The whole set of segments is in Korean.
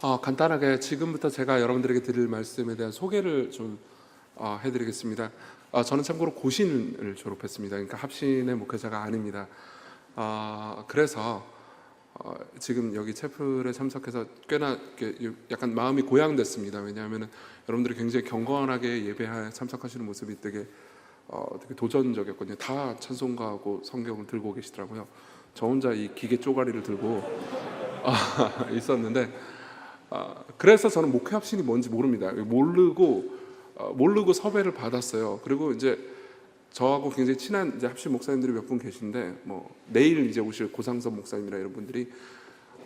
간단하게 지금부터 제가 여러분들에게 드릴 말씀에 대한 소개를 좀 해드리겠습니다. 저는 참고로 고신을 졸업했습니다. 그러니까 합신의 목회자가 아닙니다. 그래서 지금 여기 채플에 참석해서 꽤나 약간 마음이 고양됐습니다. 왜냐하면 여러분들이 굉장히 경건하게 예배에 참석하시는 모습이 되게 도전적이었거든요. 다 찬송가하고 성경을 들고 계시더라고요. 저 혼자 이 기계 쪼가리를 들고 있었는데, 그래서 저는 목회 합신이 뭔지 모릅니다. 모르고 섭외를 받았어요. 그리고 이제 저하고 굉장히 친한 이제 합신 목사님들이 몇 분 계신데, 내일 이제 오실 고상섭 목사님이나 이런 분들이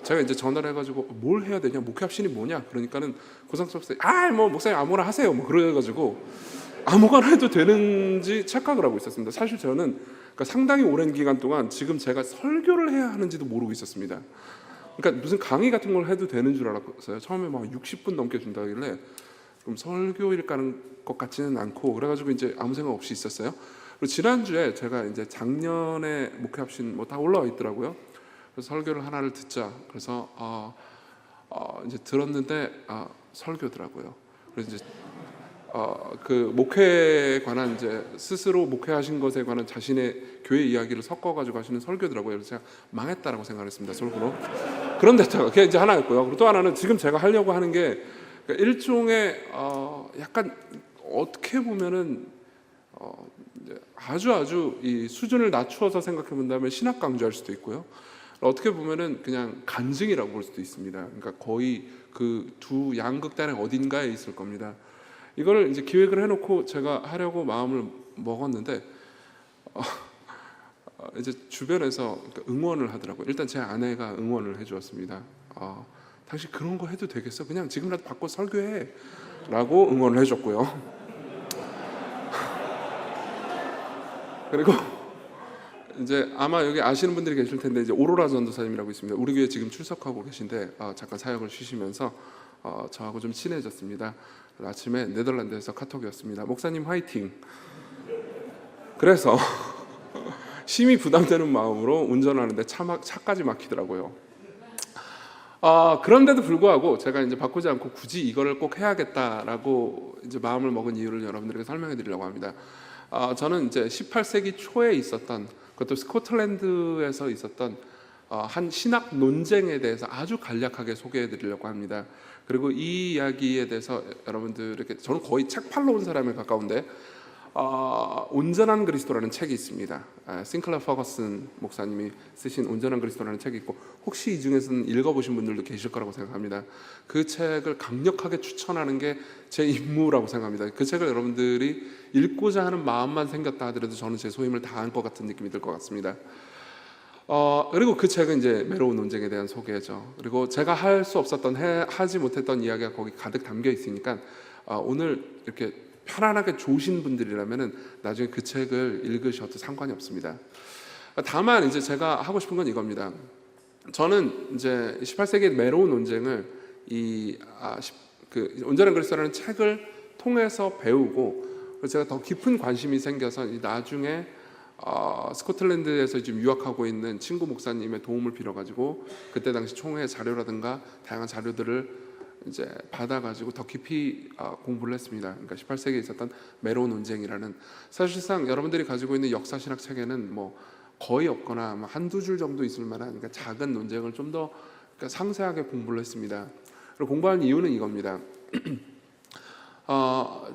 제가 이제 전화를 해가지고 뭘 해야 되냐, 목회 합신이 뭐냐, 그러니까는 고상섭 목사님 목사님 아무나 하세요 그래가지고 아무거나 해도 되는지 착각을 하고 있었습니다. 사실 저는 상당히 오랜 기간 동안 지금 제가 설교를 해야 하는지도 모르고 있었습니다. 그러니까 무슨 강의 같은 걸 해도 되는 줄 알았어요. 처음에 막 60분 넘게 준다길래 그럼 설교일 가는 것 같지는 않고, 그래가지고 이제 아무 생각 없이 있었어요. 그리고 지난주에 제가 이제 작년에 목회 합신 다 올라와 있더라고요. 그래서 설교를 하나를 듣자. 그래서 이제 들었는데 설교더라고요. 그래서 이제 그 목회에 관한, 이제 스스로 목회하신 것에 관한 자신의 교회 이야기를 섞어가지고 하시는 설교더라고요. 그래서 제가 망했다라고 생각했습니다, 속으로. 그런데다가 그게 이제 하나였고요. 그리고 또 하나는 지금 제가 하려고 하는 게 일종의 약간 어떻게 보면은 아주 이 수준을 낮추어서 생각해 본다면 신학 강조할 수도 있고요. 어떻게 보면은 그냥 간증이라고 볼 수도 있습니다. 그러니까 거의 그 두 양극단의 어딘가에 있을 겁니다. 이거를 이제 기획을 해놓고 제가 하려고 마음을 먹었는데 이제 주변에서 응원을 하더라고요. 일단 제 아내가 응원을 해주었습니다. 당신 그런 거 해도 되겠어? 그냥 지금이라도 바꿔 설교해 라고 응원을 해줬고요. 그리고 이제 아마 여기 아시는 분들이 계실 텐데, 이제 오로라 전도사님이라고 있습니다. 우리 교회 지금 출석하고 계신데 잠깐 사역을 쉬시면서 저하고 좀 친해졌습니다. 아침에 네덜란드에서 카톡이 왔습니다. 목사님 화이팅. 그래서 심히 부담되는 마음으로 운전하는데 차까지 막히더라고요. 그런데도 불구하고 제가 이제 바꾸지 않고 굳이 이거를 꼭 해야겠다라고 이제 마음을 먹은 이유를 여러분들에게 설명해 드리려고 합니다. 저는 이제 18세기 초에 있었던, 그것도 스코틀랜드에서 있었던 한 신학 논쟁에 대해서 아주 간략하게 소개해 드리려고 합니다. 그리고 이 이야기에 대해서 여러분들에게, 저는 거의 책 팔러 온 사람에 가까운데, 온전한 그리스도라는 책이 있습니다. 싱클러 퍼거슨 목사님이 쓰신 온전한 그리스도라는 책이 있고, 혹시 이 중에서는 읽어보신 분들도 계실 거라고 생각합니다. 그 책을 강력하게 추천하는 게 제 임무라고 생각합니다. 그 책을 여러분들이 읽고자 하는 마음만 생겼다 하더라도 저는 제 소임을 다한 것 같은 느낌이 들 것 같습니다. 그리고 그 책은 이제 메로운 논쟁에 대한 소개죠. 그리고 제가 할 수 없었던, 하지 못했던 이야기가 거기 가득 담겨 있으니까 오늘 이렇게 편안하게 좋으신 분들이라면은 나중에 그 책을 읽으셔도 상관이 없습니다. 다만 이제 제가 하고 싶은 건 이겁니다. 저는 이제 18세기 메로운 논쟁을 온전한 그리스도라는 책을 통해서 배우고, 제가 더 깊은 관심이 생겨서 나중에 스코틀랜드에서 지금 유학하고 있는 친구 목사님의 도움을 빌어가지고 그때 당시 총회 자료라든가 다양한 자료들을 이제 받아가지고 더 깊이 공부를 했습니다. 그러니까 18세기에 있었던 메로운 논쟁이라는, 사실상 여러분들이 가지고 있는 역사신학 책에는 거의 없거나 한두 줄 정도 있을 만한, 그러니까 작은 논쟁을 좀 더 상세하게 공부를 했습니다. 그리고 공부한 이유는 이겁니다.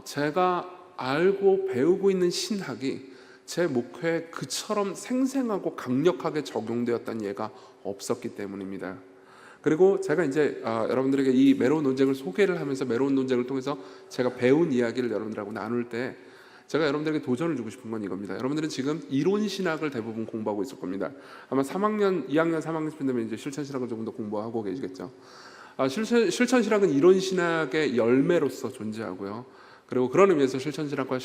제가 알고 배우고 있는 신학이 제 목회에 그처럼 생생하고 강력하게 적용되었다는 예가 없었기 때문입니다. 그리고 제가 이제 여러분들에게 이 메로운 논쟁을 소개를 하면서 메로운 논쟁을 통해서 제가 배운 이야기를 여러분들하고 나눌 때, 제가 여러분들에게 도전을 주고 싶은 건 이겁니다. 여러분들은 지금 이론 신학을 대부분 공부하고 있을 겁니다. 아마 2학년, 3학년쯤 되면 이제 실천 신학을 조금 더 공부하고 계시겠죠. 실천 신학은 이론 신학의 열매로서 존재하고요. 그리고 그런 의미에서 실천 신학과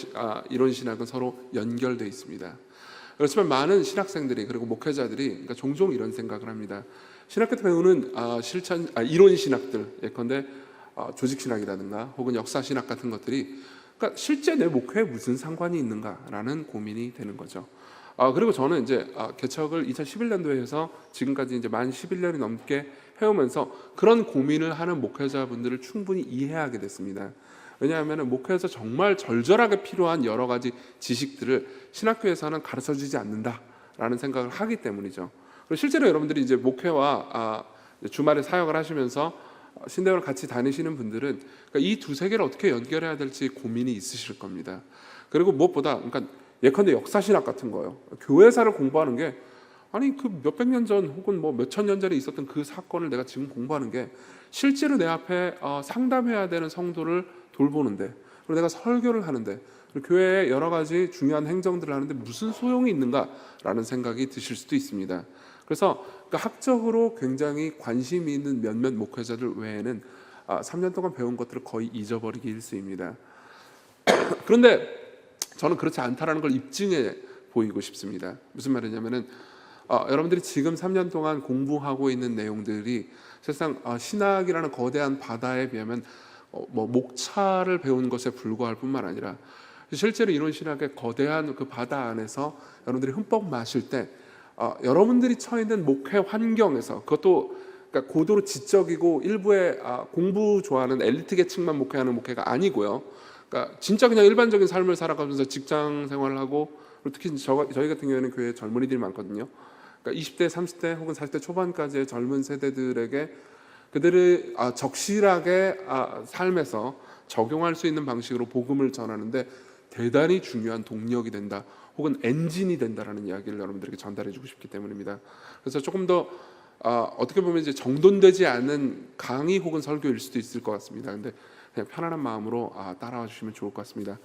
이론 신학은 서로 연결되어 있습니다. 그렇지만 많은 신학생들이, 그리고 목회자들이 그러니까 종종 이런 생각을 합니다. 신학교 때 배우는 이론 신학들, 예컨대 조직 신학이라든가 혹은 역사 신학 같은 것들이 그러니까 실제 내 목회에 무슨 상관이 있는가라는 고민이 되는 거죠. 그리고 저는 이제 개척을 2011년도에 해서 지금까지 이제 만 11년이 넘게 해오면서 그런 고민을 하는 목회자분들을 충분히 이해하게 됐습니다. 왜냐하면 목회에서 정말 절절하게 필요한 여러 가지 지식들을 신학교에서는 가르쳐주지 않는다라는 생각을 하기 때문이죠. 그리고 실제로 여러분들이 이제 목회와 주말에 사역을 하시면서 신대원을 같이 다니시는 분들은 그러니까 이 두세 개를 어떻게 연결해야 될지 고민이 있으실 겁니다. 그리고 무엇보다 그러니까 예컨대 역사신학 같은 거요. 교회사를 공부하는 게 아니 그 몇백 년 전 혹은 뭐 몇천 년 전에 있었던 그 사건을 내가 지금 공부하는 게 실제로 내 앞에 상담해야 되는 성도를 돌보는데, 그리고 내가 설교를 하는데, 그리고 교회에 여러 가지 중요한 행정들을 하는데 무슨 소용이 있는가라는 생각이 드실 수도 있습니다. 그래서 학적으로 굉장히 관심이 있는 몇몇 목회자들 외에는 3년 동안 배운 것들을 거의 잊어버리기 일쑤입니다. 그런데 저는 그렇지 않다라는 걸 입증해 보이고 싶습니다. 무슨 말이냐면은 여러분들이 지금 3년 동안 공부하고 있는 내용들이 사실상 신학이라는 거대한 바다에 비하면 뭐 목차를 배우는 것에 불과할 뿐만 아니라 실제로 이론 신학의 거대한 그 바다 안에서 여러분들이 흠뻑 마실 때 여러분들이 처해 있는 목회 환경에서, 그것도 그러니까 고도로 지적이고 일부의 공부 좋아하는 엘리트 계층만 목회하는 목회가 아니고요. 그러니까 진짜 그냥 일반적인 삶을 살아가면서 직장 생활을 하고, 특히 저희 같은 경우에는 교회에 젊은이들이 많거든요. 그러니까 20대, 30대 혹은 40대 초반까지의 젊은 세대들에게 그들을 적실하게 삶에서 적용할 수 있는 방식으로 복음을 전하는데 대단히 중요한 동력이 된다, 혹은 엔진이 된다라는 이야기를 여러분들에게 전달해주고 싶기 때문입니다. 그래서 조금 더 어떻게 보면 이제 정돈되지 않은 강의 혹은 설교일 수도 있을 것 같습니다. 근데 그냥 편안한 마음으로 따라와 주시면 좋을 것 같습니다.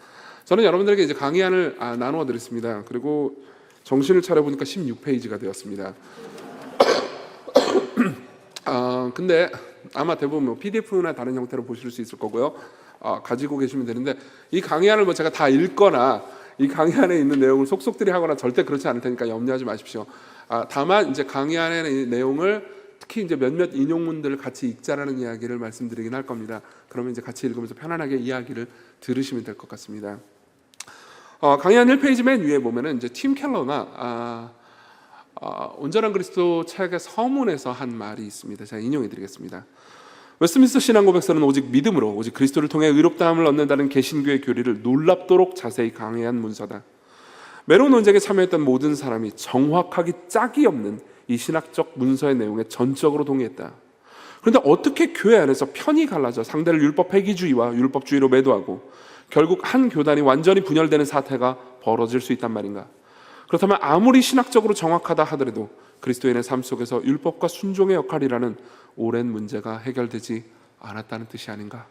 저는 여러분들에게 이제 강의안을 나누어 드렸습니다. 그리고 정신을 차려보니까 16페이지가 되었습니다. 근데 아마 대부분 뭐 PDF나 다른 형태로 보실 수 있을 거고요. 가지고 계시면 되는데, 이 강의안을 뭐 제가 다 읽거나 이 강의안에 있는 내용을 속속들이 하거나 절대 그렇지 않을 테니까 염려하지 마십시오. 다만 이제 강의안의 이 내용을 특히 이제 몇몇 인용문들을 같이 읽자라는 이야기를 말씀드리긴 할 겁니다. 그러면 이제 같이 읽으면서 편안하게 이야기를 들으시면 될 것 같습니다. 강의안 1페이지 맨 위에 보면은 이제 팀 켈러가 온전한 그리스도 책의 서문에서 한 말이 있습니다. 제가 인용해 드리겠습니다. 웨스트민스터 신앙고백서는 오직 믿음으로 오직 그리스도를 통해 의롭다함을 얻는다는 개신교의 교리를 놀랍도록 자세히 강해한 문서다. 매로운 논쟁에 참여했던 모든 사람이 정확하기 짝이 없는 이 신학적 문서의 내용에 전적으로 동의했다. 그런데 어떻게 교회 안에서 편이 갈라져 상대를 율법 회기주의와 율법주의로 매도하고 결국 한 교단이 완전히 분열되는 사태가 벌어질 수 있단 말인가? 그렇다면 아무리 신학적으로 정확하다 하더라도 그리스도인의 삶 속에서 율법과 순종의 역할이라는 오랜 문제가 해결되지 않았다는 뜻이 아닌가?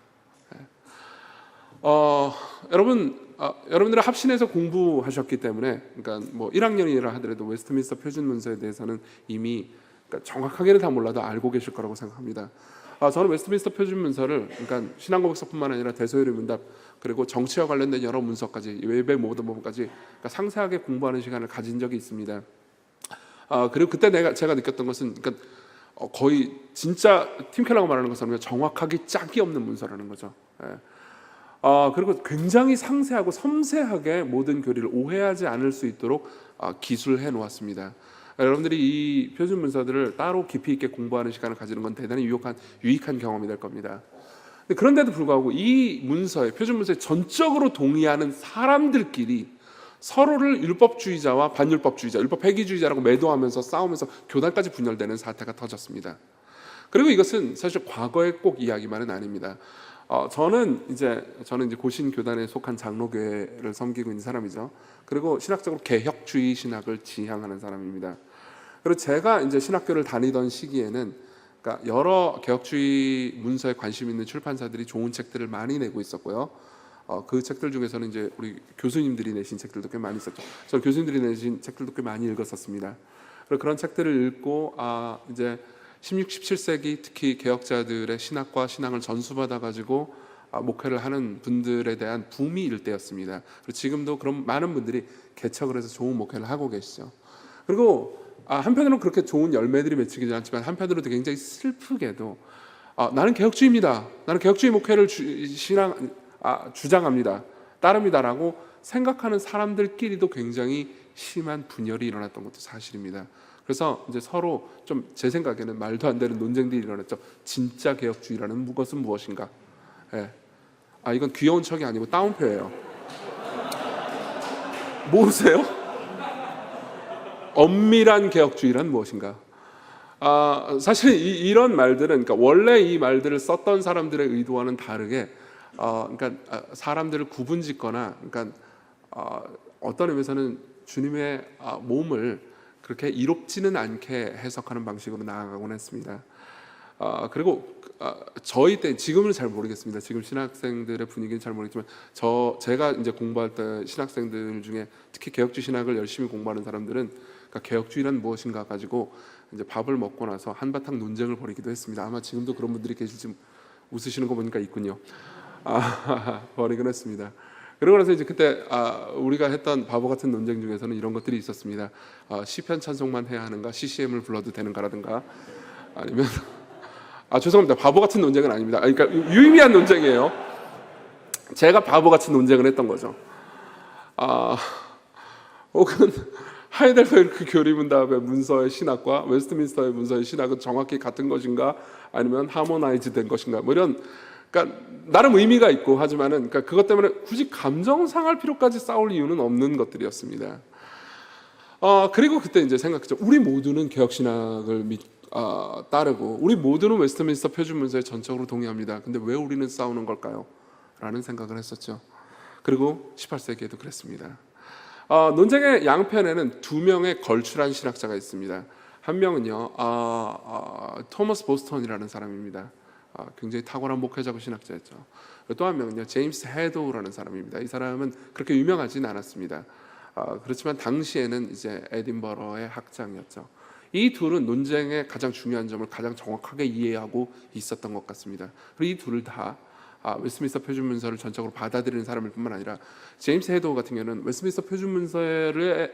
여러분들은 합신해서 공부하셨기 때문에, 그러니까 뭐 1학년이라 하더라도 웨스트민스터 표준 문서에 대해서는 이미 그러니까 정확하게는 다 몰라도 알고 계실 거라고 생각합니다. 저는 웨스트민스터 표준 문서를 그러니까 신앙고백서뿐만 아니라 대소요리 문답, 그리고 정치와 관련된 여러 문서까지, 외백 모든 부분까지 그러니까 상세하게 공부하는 시간을 가진 적이 있습니다. 그리고 그때 제가 느꼈던 것은 그러니까 거의 진짜 팀 켈러가 말하는 것처럼 정확하게 짝이 없는 문서라는 거죠. 그리고 굉장히 상세하고 섬세하게 모든 교리를 오해하지 않을 수 있도록 기술해 놓았습니다. 여러분들이 이 표준 문서들을 따로 깊이 있게 공부하는 시간을 가지는 건 대단히 유익한 경험이 될 겁니다. 그런데도 불구하고 이 문서에, 표준 문서에 전적으로 동의하는 사람들끼리 서로를 율법주의자와 반율법주의자, 율법 회기주의자라고 매도하면서 싸우면서 교단까지 분열되는 사태가 터졌습니다. 그리고 이것은 사실 과거의 꼭 이야기만은 아닙니다. 저는 이제 고신 교단에 속한 장로교회를 섬기고 있는 사람이죠. 그리고 신학적으로 개혁주의 신학을 지향하는 사람입니다. 그리고 제가 이제 신학교를 다니던 시기에는 그러니까 여러 개혁주의 문서에 관심 있는 출판사들이 좋은 책들을 많이 내고 있었고요. 그 책들 중에서는 이제 우리 교수님들이 내신 책들도 꽤 많이 있었죠. 저 교수님들이 내신 책들도 꽤 많이 읽었었습니다. 그리고 그런 책들을 읽고 이제 16, 17세기 특히 개혁자들의 신학과 신앙을 전수받아 가지고 목회를 하는 분들에 대한 붐이 일 때였습니다. 그리고 지금도 그런 많은 분들이 개척을 해서 좋은 목회를 하고 계시죠. 그리고 한편으로는 그렇게 좋은 열매들이 맺히지 않지만 한편으로도 굉장히 슬프게도 나는 개혁주의입니다, 나는 개혁주의 목회를 주장합니다, 따릅니다라고 생각하는 사람들끼리도 굉장히 심한 분열이 일어났던 것도 사실입니다. 그래서 이제 서로 좀 제 생각에는 말도 안 되는 논쟁들이 일어났죠. 진짜 개혁주의라는 것은 무엇인가? 예. 이건 귀여운 척이 아니고 따옴표예요. 모르세요? 엄밀한 개혁주의란 무엇인가? 사실 이런 말들은, 그러니까 원래 이 말들을 썼던 사람들의 의도와는 다르게, 그러니까 사람들을 구분짓거나, 그러니까 어떤 의미에서는 주님의 몸을 그렇게 이롭지는 않게 해석하는 방식으로 나아가곤 했습니다. 그리고 저희 때, 지금은 잘 모르겠습니다. 지금 신학생들의 분위기는 잘 모르겠지만 제가 이제 공부할 때 신학생들 중에 특히 개혁주의 신학을 열심히 공부하는 사람들은, 그러니까 개혁주의란 무엇인가 가지고 이제 밥을 먹고 나서 한바탕 논쟁을 벌이기도 했습니다. 아마 지금도 그런 분들이 계실지, 웃으시는 거 보니까 있군요. 벌이긴 했습니다. 그러고 나서 이제 그때 우리가 했던 바보 같은 논쟁 중에서는 이런 것들이 있었습니다. 시편 찬송만 해야 하는가, CCM을 불러도 되는가라든가, 아니면 죄송합니다. 바보 같은 논쟁은 아닙니다. 그러니까 유의미한 논쟁이에요. 제가 바보 같은 논쟁을 했던 거죠. 혹은 하이델베르크 교리문답의 문서의 신학과 웨스트민스터의 문서의 신학은 정확히 같은 것인가, 아니면 하모나이즈 된 것인가, 뭐 이런, 그러니까 나름 의미가 있고 하지만은, 그러니까 그것 때문에 굳이 감정 상할 필요까지 싸울 이유는 없는 것들이었습니다. 그리고 그때 이제 생각했죠. 우리 모두는 개혁신학을 따르고 우리 모두는 웨스트민스터 표준문서에 전적으로 동의합니다. 근데 왜 우리는 싸우는 걸까요? 라는 생각을 했었죠. 그리고 18세기에도 그랬습니다. 논쟁의 양편에는 두 명의 걸출한 신학자가 있습니다. 한 명은요, 토머스 보스턴이라는 사람입니다. 굉장히 탁월한 목회자고 신학자였죠. 또 한 명은요, 제임스 헤도우라는 사람입니다. 이 사람은 그렇게 유명하지는 않았습니다. 그렇지만 당시에는 이제 에딘버러의 학장이었죠. 이 둘은 논쟁의 가장 중요한 점을 가장 정확하게 이해하고 있었던 것 같습니다. 그리고 이 둘을 다 웨스트민스터 표준문서를 전적으로 받아들이는 사람일 뿐만 아니라, 제임스 헤도우 같은 경우는 웨스트민스터 표준문서를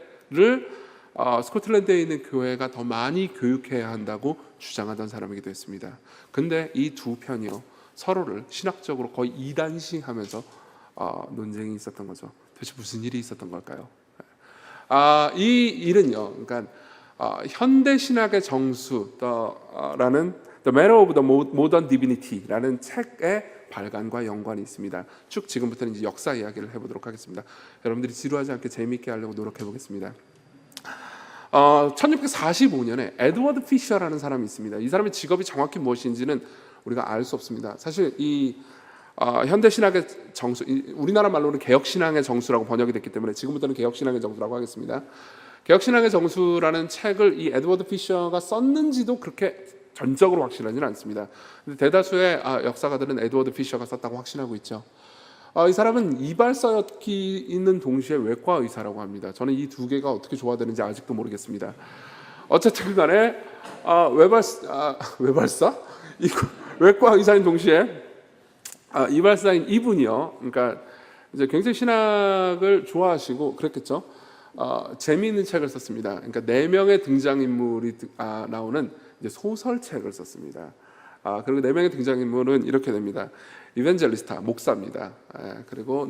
스코틀랜드에 있는 교회가 더 많이 교육해야 한다고 주장하던 사람이기도 했습니다. 근데 이 두 편이요, 서로를 신학적으로 거의 이단시하면서 논쟁이 있었던 거죠. 도대체 무슨 일이 있었던 걸까요? 이 일은요, 그러니까 현대 신학의 정수라는 The Matter of the Modern Divinity라는 책의 발간과 연관이 있습니다. 쭉 지금부터는 이제 역사 이야기를 해보도록 하겠습니다. 여러분들이 지루하지 않게 재미있게 하려고 노력해 보겠습니다. 1645년에 에드워드 피셔라는 사람이 있습니다. 이 사람의 직업이 정확히 무엇인지는 우리가 알 수 없습니다. 사실 이 현대 신학의 정수, 우리나라 말로는 개혁 신앙의 정수라고 번역이 됐기 때문에 지금부터는 개혁 신앙의 정수라고 하겠습니다. 개혁 신앙의 정수라는 책을 이 에드워드 피셔가 썼는지도 그렇게 전적으로 확실하지는 않습니다. 근데 대다수의 역사가들은 에드워드 피셔가 썼다고 확신하고 있죠. 이 사람은 이발사였기 있는 동시에 외과 의사라고 합니다. 저는 이 두 개가 어떻게 조화되는지 아직도 모르겠습니다. 어쨌든 간에 외발사? 외과 의사인 동시에 이발사인 이분이요. 그러니까 이제 굉장히 신학을 좋아하시고 그랬겠죠. 재미있는 책을 썼습니다. 그러니까 4명의 등장인물이 나오는 이제 소설책을 썼습니다. 그리고 4명의 등장인물은 이렇게 됩니다. 이벤젤리스타, 목사입니다. 그리고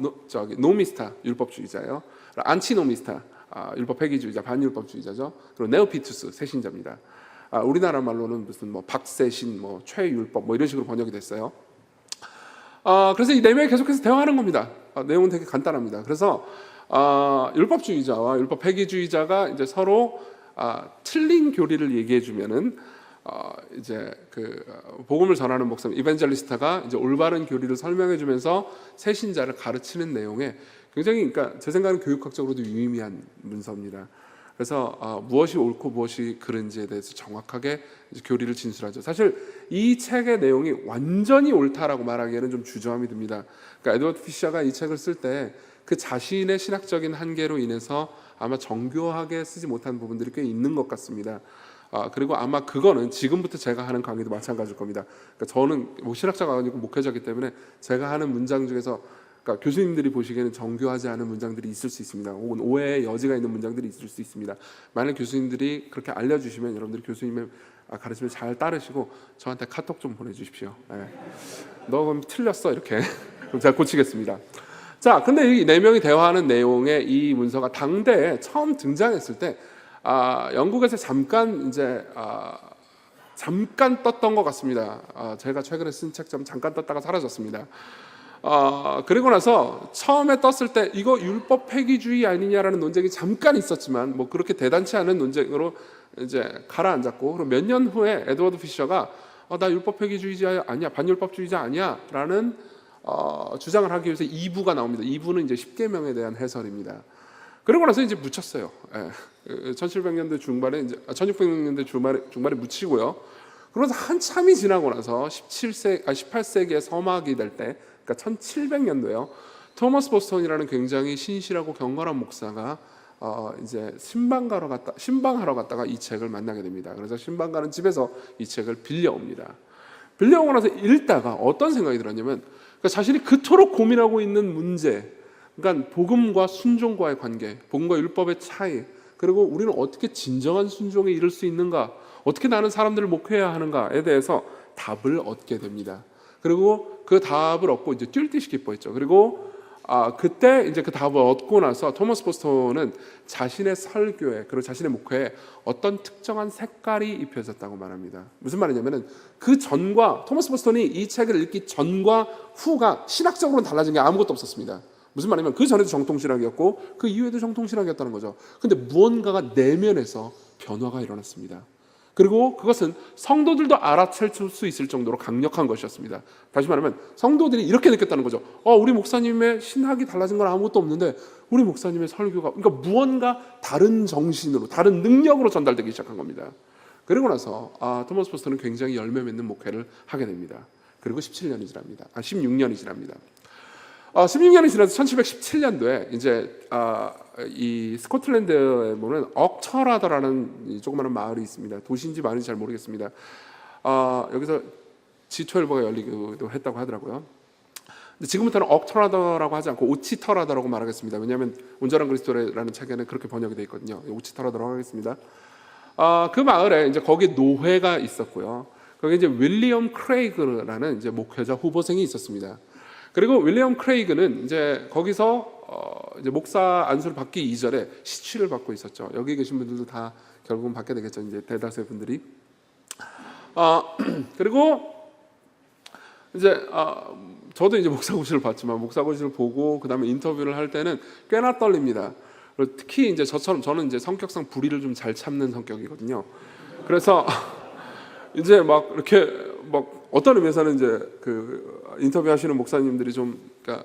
노미스타, 율법주의자요. 안티노미스타, 율법 회귀주의자, 반율법주의자죠. 그리고 네오피투스, 새신자입니다. 우리나라 말로는 무슨 뭐 박새신, 뭐 최율법, 뭐 이런 식으로 번역이 됐어요. 그래서 이 4명이 계속해서 대화하는 겁니다. 내용은 되게 간단합니다. 그래서 율법주의자와 율법 회귀주의자가 이제 서로 틀린 교리를 얘기해 주면은 이제 그 복음을 전하는 목사 이벤젤리스타가 이제 올바른 교리를 설명해 주면서 새신자를 가르치는 내용에 굉장히, 그러니까 제 생각은 교육학적으로도 유의미한 문서입니다. 그래서 무엇이 옳고 무엇이 그른지에 대해서 정확하게 이제 교리를 진술하죠. 사실 이 책의 내용이 완전히 옳다라고 말하기에는 좀 주저함이 듭니다. 그러니까 에드워드 피셔가 이 책을 쓸 때 그 자신의 신학적인 한계로 인해서 아마 정교하게 쓰지 못한 부분들이 꽤 있는 것 같습니다. 그리고 아마 그거는 지금부터 제가 하는 강의도 마찬가지일 겁니다. 그러니까 저는 뭐 신학자가 아니고 목회자이기 때문에 제가 하는 문장 중에서, 그러니까 교수님들이 보시기에는 정교하지 않은 문장들이 있을 수 있습니다. 혹은 오해의 여지가 있는 문장들이 있을 수 있습니다. 만약 교수님들이 그렇게 알려주시면 여러분들이 교수님의 가르침을 잘 따르시고 저한테 카톡 좀 보내주십시오. 너 그럼 틀렸어 이렇게. 그럼 제가 고치겠습니다. 자, 근데 이 4명이 대화하는 내용의 이 문서가 당대에 처음 등장했을 때 영국에서 잠깐 떴던 것 같습니다. 제가 최근에 쓴 책처럼 잠깐 떴다가 사라졌습니다. 그리고 나서 처음에 떴을 때 이거 율법 폐기주의 아니냐라는 논쟁이 잠깐 있었지만 뭐 그렇게 대단치 않은 논쟁으로 이제 가라앉았고, 그럼 몇 년 후에 에드워드 피셔가 나 율법 폐기주의자 아니야, 반율법주의자 아니야라는 주장을 하기 위해서 2부가 나옵니다. 2부는 이제 십계명에 대한 해설입니다. 그러고 나서 이제 묻혔어요. 1700년대 중반에 이제 1600년대 중반에 묻히고요. 그러면서 한참이 지나고 나서 18세기의 서막이 될 때, 그러니까 1700년도에요. 토머스 보스턴이라는 굉장히 신실하고 경건한 목사가 이제 신방하러 갔다가 이 책을 만나게 됩니다. 그래서 신방가는 집에서 이 책을 빌려옵니다. 빌려오고 나서 읽다가 어떤 생각이 들었냐면, 그러니까 자신이 그토록 고민하고 있는 문제, 그러니까 복음과 순종과의 관계, 복음과 율법의 차이, 그리고 우리는 어떻게 진정한 순종에 이를 수 있는가, 어떻게 나는 사람들을 목회해야 하는가에 대해서 답을 얻게 됩니다. 그리고 그 답을 얻고 이제 뛸 듯이 기뻐했죠. 그리고 그때 이제 그 답을 얻고 나서 토머스 보스턴은 자신의 설교에, 그리고 자신의 목회에 어떤 특정한 색깔이 입혀졌다고 말합니다. 무슨 말이냐면은 그 전과, 토머스 보스턴이 이 책을 읽기 전과 후가 신학적으로는 달라진 게 아무것도 없었습니다. 무슨 말이냐면 그 전에도 정통신학이었고 그 이후에도 정통신학이었다는 거죠. 근데 무언가가 내면에서 변화가 일어났습니다. 그리고 그것은 성도들도 알아챌 수 있을 정도로 강력한 것이었습니다. 다시 말하면 성도들이 이렇게 느꼈다는 거죠. 우리 목사님의 신학이 달라진 건 아무것도 없는데 우리 목사님의 설교가, 그러니까 무언가 다른 정신으로, 다른 능력으로 전달되기 시작한 겁니다. 그리고 나서 토머스 보스턴은 굉장히 열매 맺는 목회를 하게 됩니다. 그리고 16년이 지납니다. 16년이 지나서 1717년도에 이제 이 스코틀랜드에 보면 억처라더라는 조그마한 마을이 있습니다. 도시인지 마을인지 잘 모르겠습니다. 여기서 G12가 열리기도 했다고 하더라고요. 근데 지금부터는 억처라더라고 하지 않고 오치터라더라고 말하겠습니다. 왜냐하면 온전한 그리스도라는 책에는 그렇게 번역이 되어 있거든요. 오치터라더라고 하겠습니다. 그 마을에 이제 거기 노회가 있었고요. 거기 이제 윌리엄 크레이그라는 이제 목회자 후보생이 있었습니다. 그리고 윌리엄 크레이그는 이제 거기서 이제 목사 안수를 받기 이전에 시취를 받고 있었죠. 여기 계신 분들도 다 결국은 받게 되겠죠. 이제 대다수의 분들이. 그리고 이제 저도 이제 목사고시를 봤지만 목사고시를 보고 그다음에 인터뷰를 할 때는 꽤나 떨립니다. 그리고 특히 이제 저는 이제 성격상 불의를 좀 잘 참는 성격이거든요. 그래서 이제 막 이렇게 막 어떤 의미에서는 이제 그 인터뷰하시는 목사님들이 그러니까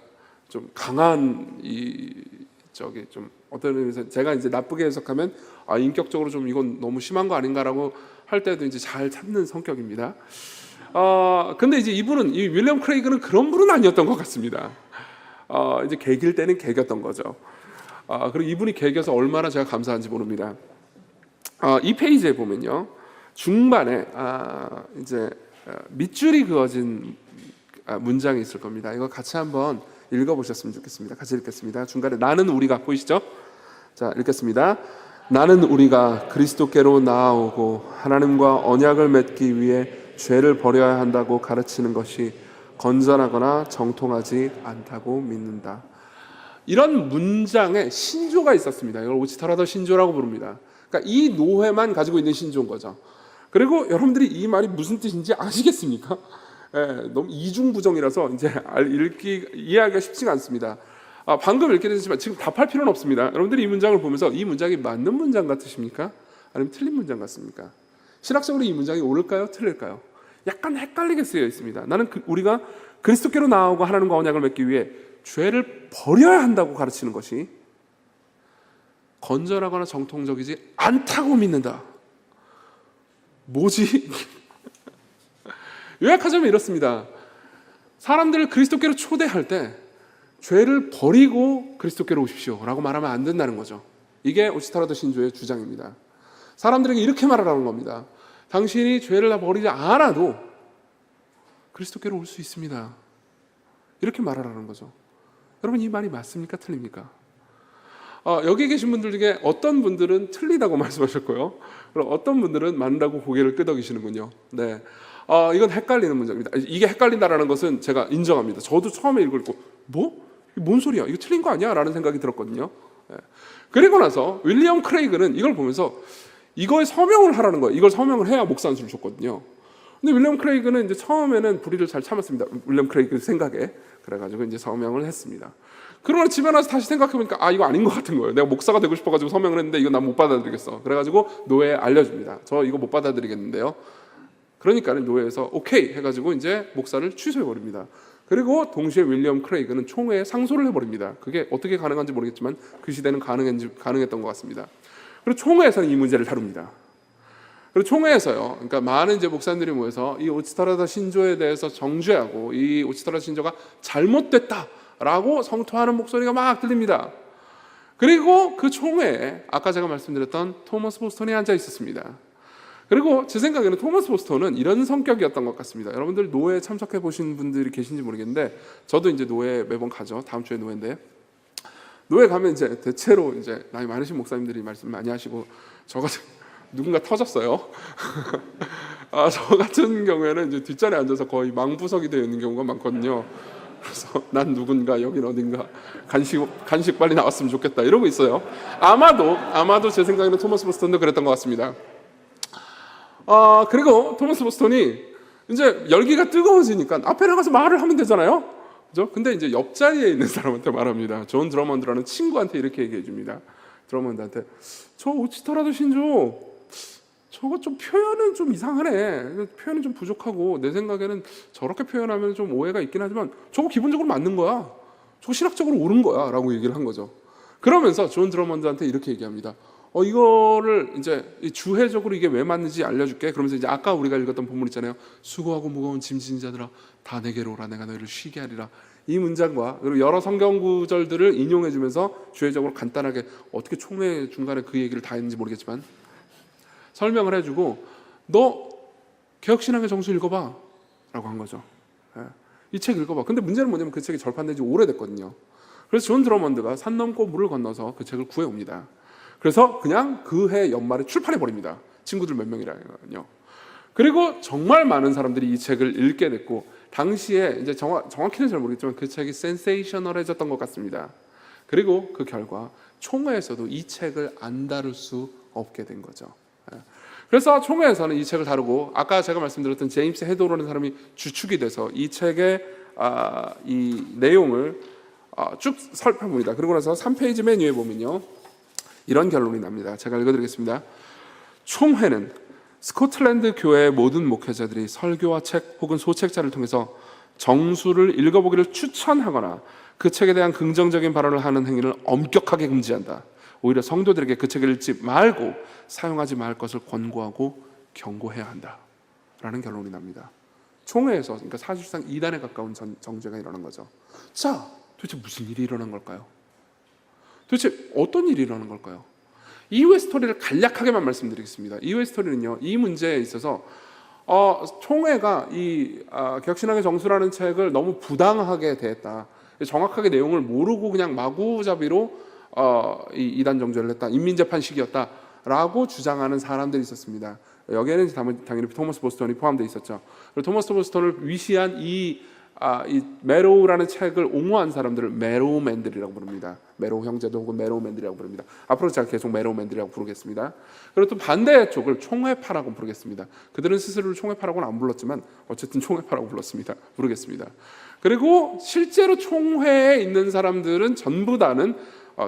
좀 강한 좀 어떤 의미에서 제가 이제 나쁘게 해석하면 인격적으로 좀 이건 너무 심한 거 아닌가라고 할 때도 이제 잘 참는 성격입니다. 근데 이제 이 윌리엄 크레이그는 그런 분은 아니었던 것 같습니다. 이제 개길 때는 개겼던 거죠. 그리고 이분이 개겨서 얼마나 제가 감사한지 모릅니다. 이 페이지에 보면요, 중반에 이제 밑줄이 그어진 문장이 있을 겁니다. 이거 같이 한번 읽어보셨으면 좋겠습니다. 같이 읽겠습니다. 중간에 나는 우리가 보이시죠? 자, 읽겠습니다. 나는 우리가 그리스도께로 나아오고 하나님과 언약을 맺기 위해 죄를 버려야 한다고 가르치는 것이 건전하거나 정통하지 않다고 믿는다. 이런 문장에 신조가 있었습니다. 이걸 오치터라더 신조라고 부릅니다. 그러니까 이 노회만 가지고 있는 신조인 거죠. 그리고 여러분들이 이 말이 무슨 뜻인지 아시겠습니까? 너무 이중부정이라서 이제 이해하기가 쉽지가 않습니다. 방금 읽게 됐지만 지금 답할 필요는 없습니다. 여러분들이 이 문장을 보면서 이 문장이 맞는 문장 같으십니까? 아니면 틀린 문장 같습니까? 신학적으로 이 문장이 옳을까요? 틀릴까요? 약간 헷갈리게 쓰여 있습니다. 우리가 그리스도께로 나아오고 하나님과 언약을 맺기 위해 죄를 버려야 한다고 가르치는 것이 건전하거나 정통적이지 않다고 믿는다. 뭐지? 요약하자면 이렇습니다. 사람들을 그리스도께로 초대할 때 죄를 버리고 그리스도께로 오십시오 라고 말하면 안 된다는 거죠. 이게 오치터라더 신조의 주장입니다. 사람들에게 이렇게 말하라는 겁니다. 당신이 죄를 다 버리지 않아도 그리스도께로 올 수 있습니다. 이렇게 말하라는 거죠. 여러분, 이 말이 맞습니까? 틀립니까? 여기 계신 분들 중에 어떤 분들은 틀리다고 말씀하셨고요. 그럼 어떤 분들은 맞는다고 고개를 끄덕이시는군요. 네, 이건 헷갈리는 문제입니다. 이게 헷갈린다라는 것은 제가 인정합니다. 저도 처음에 읽고 뭔 소리야? 이거 틀린 거 아니야? 라는 생각이 들었거든요. 예. 그리고 나서 윌리엄 크레이그는 이걸 보면서 이거에 서명을 하라는 거예요. 이걸 서명을 해야 목사 안수를 줬거든요. 근데 윌리엄 크레이그는 이제 처음에는 불의를 잘 참았습니다. 윌리엄 크레이그 생각에. 그래가지고 이제 서명을 했습니다. 그러나 집에 나서 다시 생각해보니까 이거 아닌 것 같은 거예요. 내가 목사가 되고 싶어가지고 서명을 했는데 이거 난 못 받아들이겠어. 그래가지고 노회에 알려줍니다. 저 이거 못 받아들이겠는데요. 그러니까 노회에서 오케이 해가지고 이제 목사를 취소해버립니다. 그리고 동시에 윌리엄 크레이그는 총회에 상소를 해버립니다. 그게 어떻게 가능한지 모르겠지만 그 시대는 가능했던 것 같습니다. 그리고 총회에서는 이 문제를 다룹니다. 그리고 총회에서요, 그러니까 많은 이제 목사님들이 모여서 이 오치타라다 신조에 대해서 정죄하고 이 오치타라다 신조가 잘못됐다라고 성토하는 목소리가 막 들립니다. 그리고 그 총회에 아까 제가 말씀드렸던 토머스 보스턴이 앉아 있었습니다. 그리고 제 생각에는 토머스 보스턴은 이런 성격이었던 것 같습니다. 여러분들 노회에 참석해 보신 분들이 계신지 모르겠는데 저도 이제 노회 매번 가죠. 다음 주에 노회인데 노회 가면 이제 대체로 이제 나이 많으신 목사님들이 말씀 많이 하시고 저 같은 누군가 터졌어요. 저 같은 경우에는 이제 뒷자리에 앉아서 거의 망부석이 되어 있는 경우가 많거든요. 그래서 난 누군가 여긴 어딘가 간식 빨리 나왔으면 좋겠다 이러고 있어요. 아마도 제 생각에는 토머스 보스턴도 그랬던 것 같습니다. 그리고 토머스 보스턴이 이제 열기가 뜨거워지니까 앞에 나가서 말을 하면 되잖아요. 그죠? 근데 이제 옆자리에 있는 사람한테 말합니다. 존 드러먼드라는 친구한테 이렇게 얘기해 줍니다. 드러먼드한테 저 오치타라도 신조 저거 좀 표현은 좀 이상하네. 표현은 좀 부족하고 내 생각에는 저렇게 표현하면 좀 오해가 있긴 하지만 저거 기본적으로 맞는 거야. 저거 신학적으로 옳은 거야 라고 얘기를 한 거죠. 그러면서 존 드러먼드한테 이렇게 얘기합니다. 이거를 이제 주해적으로 이게 왜 맞는지 알려줄게. 그러면서 이제 아까 우리가 읽었던 본문 있잖아요. 수고하고 무거운 짐 지닌 자들아 다 내게로 오라 내가 너희를 쉬게 하리라. 이 문장과 그리고 여러 성경 구절들을 인용해주면서 주해적으로 간단하게 어떻게 총회 중간에 그 얘기를 다 했는지 모르겠지만 설명을 해주고 너 개혁신앙의 정수 읽어봐 라고 한 거죠. 이 책 읽어봐. 근데 문제는 뭐냐면 그 책이 절판된 지 오래됐거든요. 그래서 존 드러먼드가 산 넘고 물을 건너서 그 책을 구해옵니다. 그래서 그냥 그 해 연말에 출판해버립니다. 친구들 몇 명이랑요. 그리고 정말 많은 사람들이 이 책을 읽게 됐고 당시에 이제 정확히는 잘 모르겠지만 그 책이 센세이셔널해졌던 것 같습니다. 그리고 그 결과 총회에서도 이 책을 안 다룰 수 없게 된 거죠. 그래서 총회에서는 이 책을 다루고 아까 제가 말씀드렸던 제임스 헤도라는 사람이 주축이 돼서 이 책의 이 내용을 쭉 살펴봅니다. 그리고 나서 3페이지 맨 위에 보면요 이런 결론이 납니다. 제가 읽어드리겠습니다. 총회는 스코틀랜드 교회의 모든 목회자들이 설교와 책 혹은 소책자를 통해서 정수를 읽어보기를 추천하거나 그 책에 대한 긍정적인 발언을 하는 행위를 엄격하게 금지한다. 오히려 성도들에게 그 책을 읽지 말고 사용하지 말 것을 권고하고 경고해야 한다 라는 결론이 납니다. 총회에서 그러니까 사실상 이단에 가까운 정죄가 일어난 거죠. 자, 도대체 무슨 일이 일어난 걸까요? 도대체 어떤 일이 일어난 걸까요? 이후의 스토리를 간략하게만 말씀드리겠습니다. 이후의 스토리는요, 이 문제에 있어서 총회가 이 개혁신앙의 정수라는 책을 너무 부당하게 대했다. 정확하게 내용을 모르고 그냥 마구잡이로 이 이단 정죄를 했다. 인민재판식이었다라고 주장하는 사람들이 있었습니다. 여기에는 당연히 토머스 보스턴이 포함되어 있었죠. 그리고 토머스 보스턴을 위시한 이 메로우라는 책을 옹호한 사람들을 메로우맨들이라고 부릅니다. 메로우 형제도 혹은 메로우맨들이라고 부릅니다. 앞으로 제가 계속 메로우맨들이라고 부르겠습니다. 그리고 또 반대 쪽을 총회파라고 부르겠습니다. 그들은 스스로를 총회파라고는 안 불렀지만 어쨌든 총회파라고 부르겠습니다. 그리고 실제로 총회에 있는 사람들은 전부 다는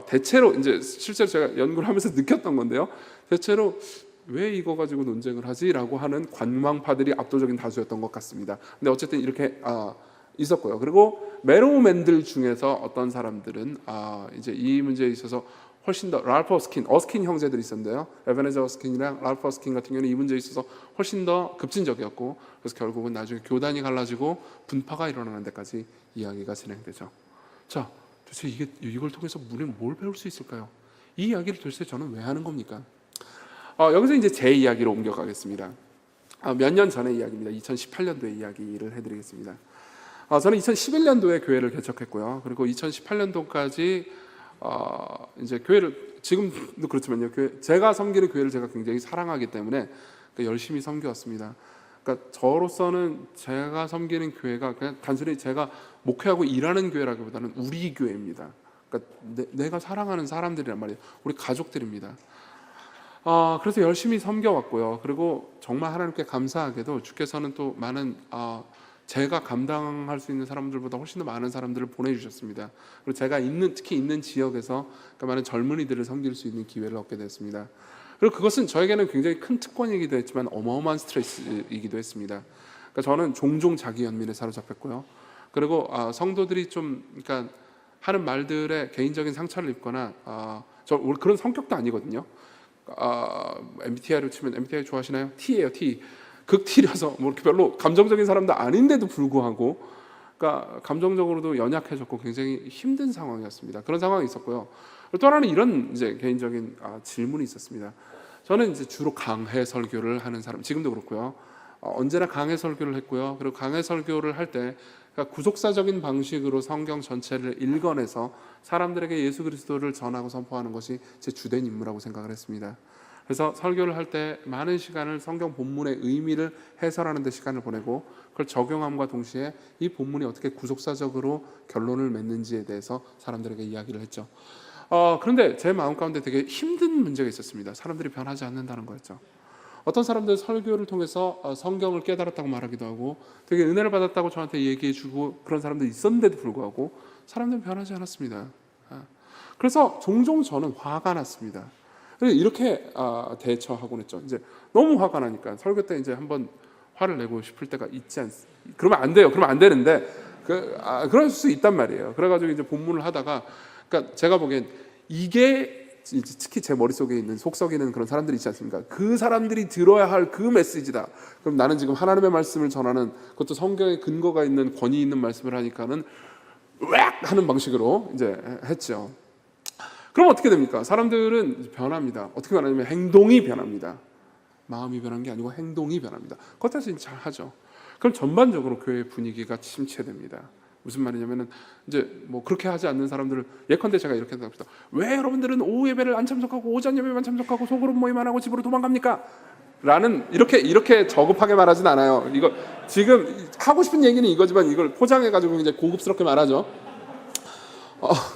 대체로 이제 실제로 제가 연구를 하면서 느꼈던 건데요. 대체로 왜 이거 가지고 논쟁을 하지라고 하는 관망파들이 압도적인 다수였던 것 같습니다. 근데 어쨌든 이렇게 있었고요. 그리고 메로우맨들 중에서 어떤 사람들은 이제 이 문제에 있어서 훨씬 더 랄프 어스킨 형제들이 있었는데요. 에베네저 어스킨이랑 랄프 어스킨 같은 경우는 이 문제에 있어서 훨씬 더 급진적이었고 그래서 결국은 나중에 교단이 갈라지고 분파가 일어나는 데까지 이야기가 진행되죠. 자, 도대체 이걸 통해서 우리는 뭘 배울 수 있을까요? 이 이야기를 도대체 저는 왜 하는 겁니까? 여기서 이제 제 이야기로 옮겨가겠습니다. 몇 년 전의 이야기입니다. 2018년도의 이야기를 해드리겠습니다. 저는 2011년도에 교회를 개척했고요. 그리고 2018년도까지 이제 교회를 지금도 그렇지만요. 제가 섬기는 교회를 제가 굉장히 사랑하기 때문에 열심히 섬겨왔습니다. 그러니까 저로서는 제가 섬기는 교회가 그냥 단순히 제가 목회하고 일하는 교회라기보다는 우리 교회입니다. 그러니까 그러니까 내가 사랑하는 사람들이란 말이에요. 우리 가족들입니다. 그래서 열심히 섬겨왔고요. 그리고 정말 하나님께 감사하게도 주께서는 또 많은 제가 감당할 수 있는 사람들보다 훨씬 더 많은 사람들을 보내주셨습니다. 그리고 제가 특히 있는 지역에서 그러니까 많은 젊은이들을 섬길 수 있는 기회를 얻게 됐습니다. 그리고 그것은 저에게는 굉장히 큰 특권이기도 했지만 어마어마한 스트레스이기도 했습니다. 그러니까 저는 종종 자기 연민에 사로잡혔고요. 그리고 성도들이 좀 그러니까 하는 말들에 개인적인 상처를 입거나 저 그런 성격도 아니거든요. MBTI로 치면 MBTI 좋아하시나요? T예요, T. 극T라서 뭐 이렇게 별로 감정적인 사람도 아닌데도 불구하고, 그러니까 감정적으로도 연약해졌고 굉장히 힘든 상황이었습니다. 그런 상황이 있었고요. 또 하나는 이런 이제 개인적인 질문이 있었습니다. 저는 이제 주로 강해 설교를 하는 사람, 지금도 그렇고요. 언제나 강해 설교를 했고요. 그리고 강해 설교를 할 때 그러니까 구속사적인 방식으로 성경 전체를 읽어내서 사람들에게 예수 그리스도를 전하고 선포하는 것이 제 주된 임무라고 생각을 했습니다. 그래서 설교를 할 때 많은 시간을 성경 본문의 의미를 해설하는 데 시간을 보내고 그걸 적용함과 동시에 이 본문이 어떻게 구속사적으로 결론을 맺는지에 대해서 사람들에게 이야기를 했죠. 그런데 제 마음 가운데 되게 힘든 문제가 있었습니다. 사람들이 변하지 않는다는 거였죠. 어떤 사람들은 설교를 통해서 성경을 깨달았다고 말하기도 하고 되게 은혜를 받았다고 저한테 얘기해주고 그런 사람들이 있었는데도 불구하고 사람들은 변하지 않았습니다. 그래서 종종 저는 화가 났습니다. 이렇게 대처하곤 했죠. 이제 너무 화가 나니까 설교 때 이제 한번 화를 내고 싶을 때가 있지 않습니까? 그러면 안 돼요. 그러면 안 되는데 그럴 수 있단 말이에요. 그래가지고 이제 본문을 하다가 그러니까 제가 보기엔 이게 특히 제 머릿속에 있는 속썩이는 그런 사람들이 있지 않습니까? 그 사람들이 들어야 할 그 메시지다. 그럼 나는 지금 하나님의 말씀을 전하는 그것도 성경에 근거가 있는 권위 있는 말씀을 하니까는 으악 하는 방식으로 이제 했죠. 그럼 어떻게 됩니까? 사람들은 변합니다. 어떻게 변하냐면 행동이 변합니다. 마음이 변한 게 아니고 행동이 변합니다. 겉에서 잘 하죠. 그럼 전반적으로 교회 분위기가 침체됩니다. 무슨 말이냐면은 이제 뭐 그렇게 하지 않는 사람들을 예컨대 제가 이렇게 생각합니다. 왜 여러분들은 오후 예배를 안 참석하고 오전 예배만 참석하고 소그룹 모임 안 하고 집으로 도망갑니까? 라는 이렇게 저급하게 말하진 않아요. 이거 지금 하고 싶은 얘기는 이거지만 이걸 포장해 가지고 이제 고급스럽게 말하죠.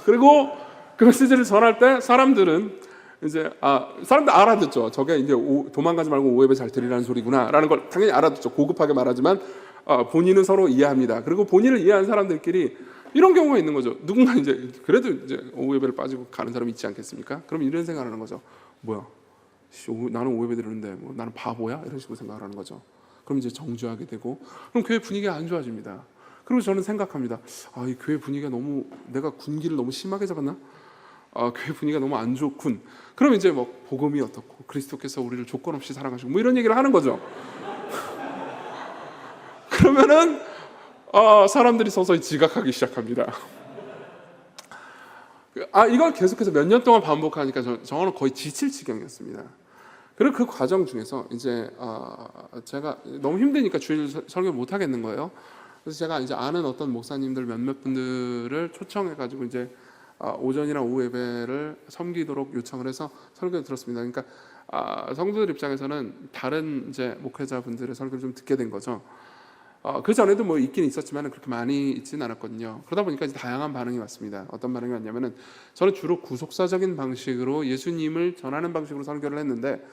그리고 그 메시지를 전할 때 사람들은 이제 사람들 알아듣죠. 저게 이제 도망가지 말고 오후 예배 잘 드리라는 소리구나라는 걸 당연히 알아듣죠. 고급하게 말하지만 본인은 서로 이해합니다. 그리고 본인을 이해한 사람들끼리 이런 경우가 있는 거죠. 누군가 이제 그래도 이제 오후 예배를 빠지고 가는 사람이 있지 않겠습니까? 그럼 이런 생각을 하는 거죠. 뭐야? 나는 오후 예배 드리는데 뭐 나는 바보야? 이런 식으로 생각을 하는 거죠. 그럼 이제 정죄하게 되고 그럼 교회 분위기가 안 좋아집니다. 그리고 저는 생각합니다. 이 교회 분위기가 너무 내가 군기를 너무 심하게 잡았나? 교회 분위기가 너무 안 좋군. 그럼 이제 뭐 복음이 어떻고 그리스도께서 우리를 조건 없이 사랑하시고 뭐 이런 얘기를 하는 거죠. 그러면은 사람들이 서서히 지각하기 시작합니다. 이걸 계속해서 몇 년 동안 반복하니까 저는 거의 지칠 지경이었습니다. 그리고 그 과정 중에서 이제 제가 너무 힘드니까 주일 설교 못 하겠는 거예요. 그래서 제가 이제 아는 어떤 목사님들 몇몇 분들을 초청해가지고 이제 오전이나 오후 예배를 섬기도록 요청을 해서 설교를 들었습니다. 그러니까 성도들 입장에서는 다른 이제 목회자분들의 설교를 좀 듣게 된 거죠. 그 전에도 뭐 있긴 있었지만 그렇게 많이 있지는 않았거든요. 그러다 보니까 이제 다양한 반응이 왔습니다. 어떤 반응이 왔냐면은 저는 주로 구속사적인 방식으로 예수님을 전하는 방식으로 설교를 했는데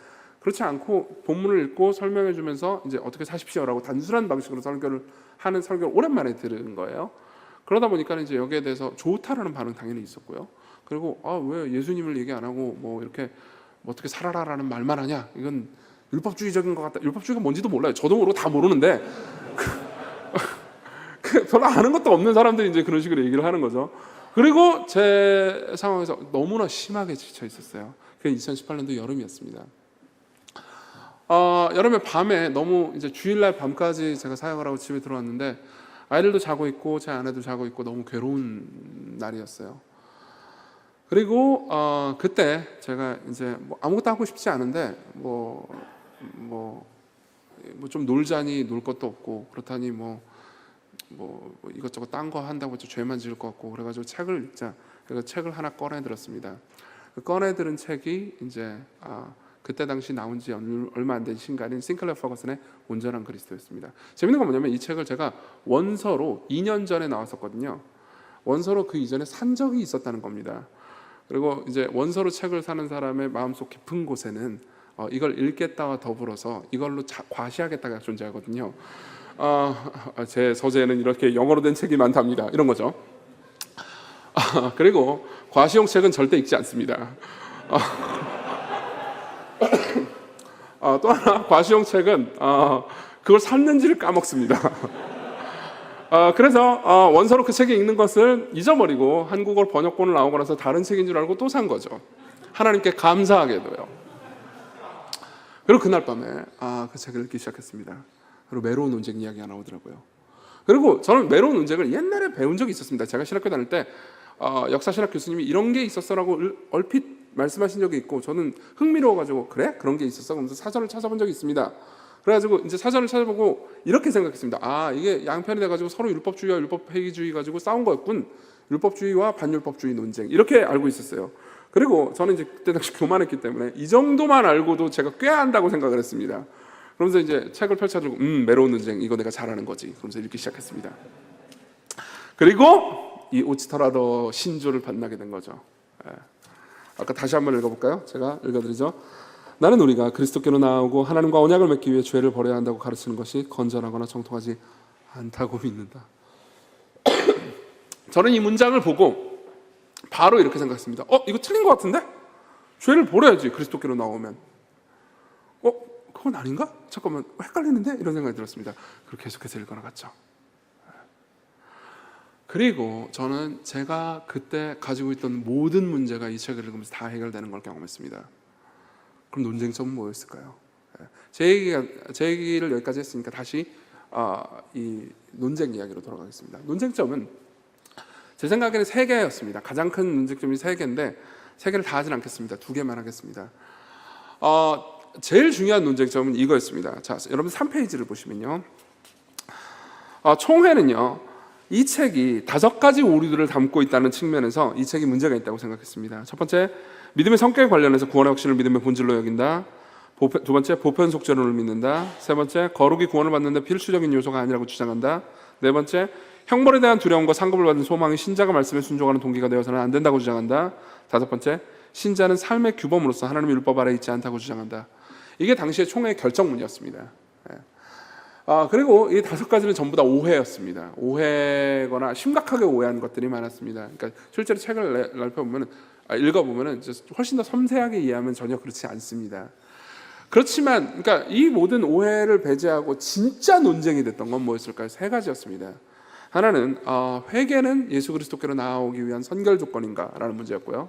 그렇지 않고 본문을 읽고 설명해 주면서 이제 어떻게 사십시오라고 단순한 방식으로 설교를 하는 설교를 오랜만에 들은 거예요. 그러다 보니까 이제 여기에 대해서 좋다라는 반응 당연히 있었고요. 그리고 왜 예수님을 얘기 안 하고 뭐 이렇게 뭐 어떻게 살아라라는 말만 하냐? 이건 율법주의적인 것 같다. 율법주의가 뭔지도 몰라요. 저도 모르고 다 모르는데 별로 아는 것도 없는 사람들이 이제 그런 식으로 얘기를 하는 거죠. 그리고 제 상황에서 너무나 심하게 지쳐 있었어요. 그게 2018년도 여름이었습니다. 여름에 밤에 너무 이제 주일날 밤까지 제가 사역을 하고 집에 들어왔는데 아이들도 자고 있고 제 아내도 자고 있고 너무 괴로운 날이었어요. 그리고 그때 제가 이제 뭐 아무것도 하고 싶지 않은데 뭐 좀 놀자니 놀 것도 없고 그렇다니 뭐 이것저것 딴 거 한다고 해서 죄만 지을 것 같고 그래가지고 책을 읽자. 그래서 책을 하나 꺼내 들었습니다. 그 꺼내 들은 책이 이제 그때 당시 나온 지 얼마 안 된 신간인 싱클레어 퍼거슨의 온전한 그리스도였습니다. 재밌는 건 뭐냐면 이 책을 제가 원서로 2년 전에 나왔었거든요. 원서로 그 이전에 산 적이 있었다는 겁니다. 그리고 이제 원서로 책을 사는 사람의 마음속 깊은 곳에는 이걸 읽겠다와 더불어서 이걸로 과시하겠다가 존재하거든요. 제 서재에는 이렇게 영어로 된 책이 많답니다. 이런 거죠. 그리고 과시용 책은 절대 읽지 않습니다. 또 하나, 과시용 책은 그걸 샀는지를 까먹습니다. 그래서 원서로 그 책에 읽는 것을 잊어버리고 한국어 번역본을 나오고 나서 다른 책인 줄 알고 또 산 거죠. 하나님께 감사하게도요. 그리고 그날 밤에 그 책을 읽기 시작했습니다. 그리고 메로운 논쟁 이야기가 나오더라고요. 그리고 저는 메로운 논쟁을 옛날에 배운 적이 있었습니다. 제가 신학교 다닐 때 역사신학 교수님이 이런 게 있었어라고 얼핏 말씀하신 적이 있고, 저는 흥미로워가지고 그래? 그런 게 있었어? 그러면서 사전을 찾아본 적이 있습니다. 그래가지고 이제 사전을 찾아보고 이렇게 생각했습니다. 이게 양편이 돼가지고 서로 율법주의와 율법폐기주의 가지고 싸운 거였군. 율법주의와 반율법주의 논쟁, 이렇게 알고 있었어요. 그리고 저는 이제 그때 당시 교만했기 때문에 이 정도만 알고도 제가 꽤 안다고 생각을 했습니다. 그러면서 이제 책을 펼쳐들고 메로운 논쟁, 이거 내가 잘하는 거지. 그러면서 읽기 시작했습니다. 그리고 이 오치터라도 신조를 만나게 된 거죠. 아까 다시 한번 읽어볼까요? 제가 읽어드리죠. 나는 우리가 그리스도께로 나아오고 하나님과 언약을 맺기 위해 죄를 버려야 한다고 가르치는 것이 건전하거나 정통하지 않다고 믿는다. 저는 이 문장을 보고 바로 이렇게 생각했습니다. 이거 틀린 것 같은데? 죄를 버려야지, 그리스도께로 나오면. 그건 아닌가? 잠깐만, 헷갈리는데? 이런 생각이 들었습니다. 그리고 계속해서 읽어나갔죠. 그리고 저는 제가 그때 가지고 있던 모든 문제가 이 책을 읽으면서 다 해결되는 걸 경험했습니다. 그럼 논쟁점은 뭐였을까요? 제 얘기를 여기까지 했으니까 다시 이 논쟁 이야기로 돌아가겠습니다. 논쟁점은 제 생각에는 3개였습니다. 가장 큰 논쟁점이 3개인데 3개를 다 하진 않겠습니다. 2개만 하겠습니다. 제일 중요한 논쟁점은 이거였습니다. 자, 여러분 3페이지를 보시면요, 총회는요, 이 책이 5가지 오류들을 담고 있다는 측면에서 이 책이 문제가 있다고 생각했습니다. 첫 번째, 믿음의 성격에 관련해서 구원의 확신을 믿음의 본질로 여긴다. 두 번째, 보편 속죄론을 믿는다. 세 번째, 거룩이 구원을 받는데 필수적인 요소가 아니라고 주장한다. 네 번째, 형벌에 대한 두려움과 상급을 받는 소망이 신자가 말씀에 순종하는 동기가 되어서는 안 된다고 주장한다. 5번째, 신자는 삶의 규범으로서 하나님의 율법 아래 있지 않다고 주장한다. 이게 당시의 총회의 결정문이었습니다. 그리고 이 5가지는 전부 다 오해였습니다. 오해거나 심각하게 오해한 것들이 많았습니다. 그러니까 실제로 책을 읽어보면 훨씬 더 섬세하게 이해하면 전혀 그렇지 않습니다. 그렇지만, 그러니까 이 모든 오해를 배제하고 진짜 논쟁이 됐던 건 뭐였을까요? 3가지였습니다. 하나는 회개는 예수 그리스도께로 나아오기 위한 선결 조건인가라는 문제였고요.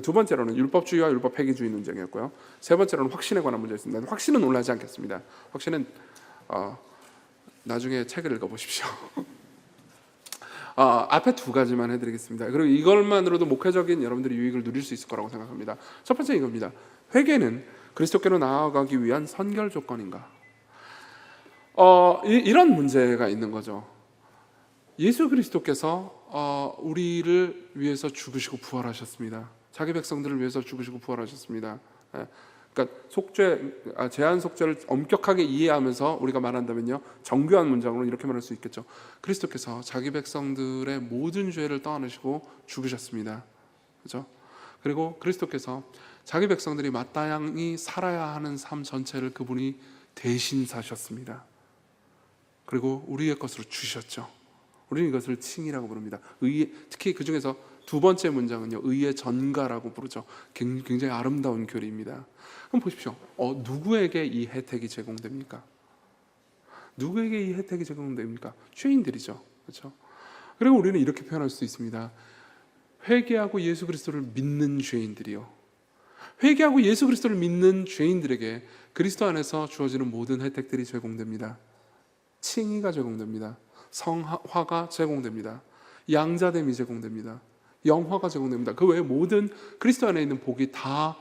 두 번째로는 율법주의와 율법폐기주의 논쟁이었고요. 세 번째로는 확신에 관한 문제였습니다. 확신은 논하지 않겠습니다. 확신은 나중에 책을 읽어보십시오. 앞에 2가지만 해드리겠습니다. 그리고 이걸만으로도 목회적인 여러분들이 유익을 누릴 수 있을 거라고 생각합니다. 첫 번째 이겁니다. 회개는 그리스도께로 나아가기 위한 선결 조건인가? 이런 문제가 있는 거죠. 예수 그리스도께서 우리를 위해서 죽으시고 부활하셨습니다. 자기 백성들을 위해서 죽으시고 부활하셨습니다. 그러니까 제한 속죄를 엄격하게 이해하면서 우리가 말한다면요, 정교한 문장으로 이렇게 말할 수 있겠죠. 그리스도께서 자기 백성들의 모든 죄를 떠안으시고 죽으셨습니다. 그렇죠? 그리고 그리스도께서 자기 백성들이 마땅히 살아야 하는 삶 전체를 그분이 대신 사셨습니다. 그리고 우리의 것으로 주셨죠. 우리는 이것을 칭이라고 부릅니다. 특히 그 중에서 2번째 문장은요, 의의 전가라고 부르죠. 굉장히 아름다운 교리입니다. 그럼 보십시오. 누구에게 이 혜택이 제공됩니까? 누구에게 이 혜택이 제공됩니까? 죄인들이죠. 그렇죠? 그리고 우리는 이렇게 표현할 수 있습니다. 회개하고 예수 그리스도를 믿는 죄인들이요. 회개하고 예수 그리스도를 믿는 죄인들에게 그리스도 안에서 주어지는 모든 혜택들이 제공됩니다. 칭의가 제공됩니다. 성화가 제공됩니다. 양자됨이 제공됩니다. 영화가 제공됩니다. 그 외에 모든 그리스도 안에 있는 복이 다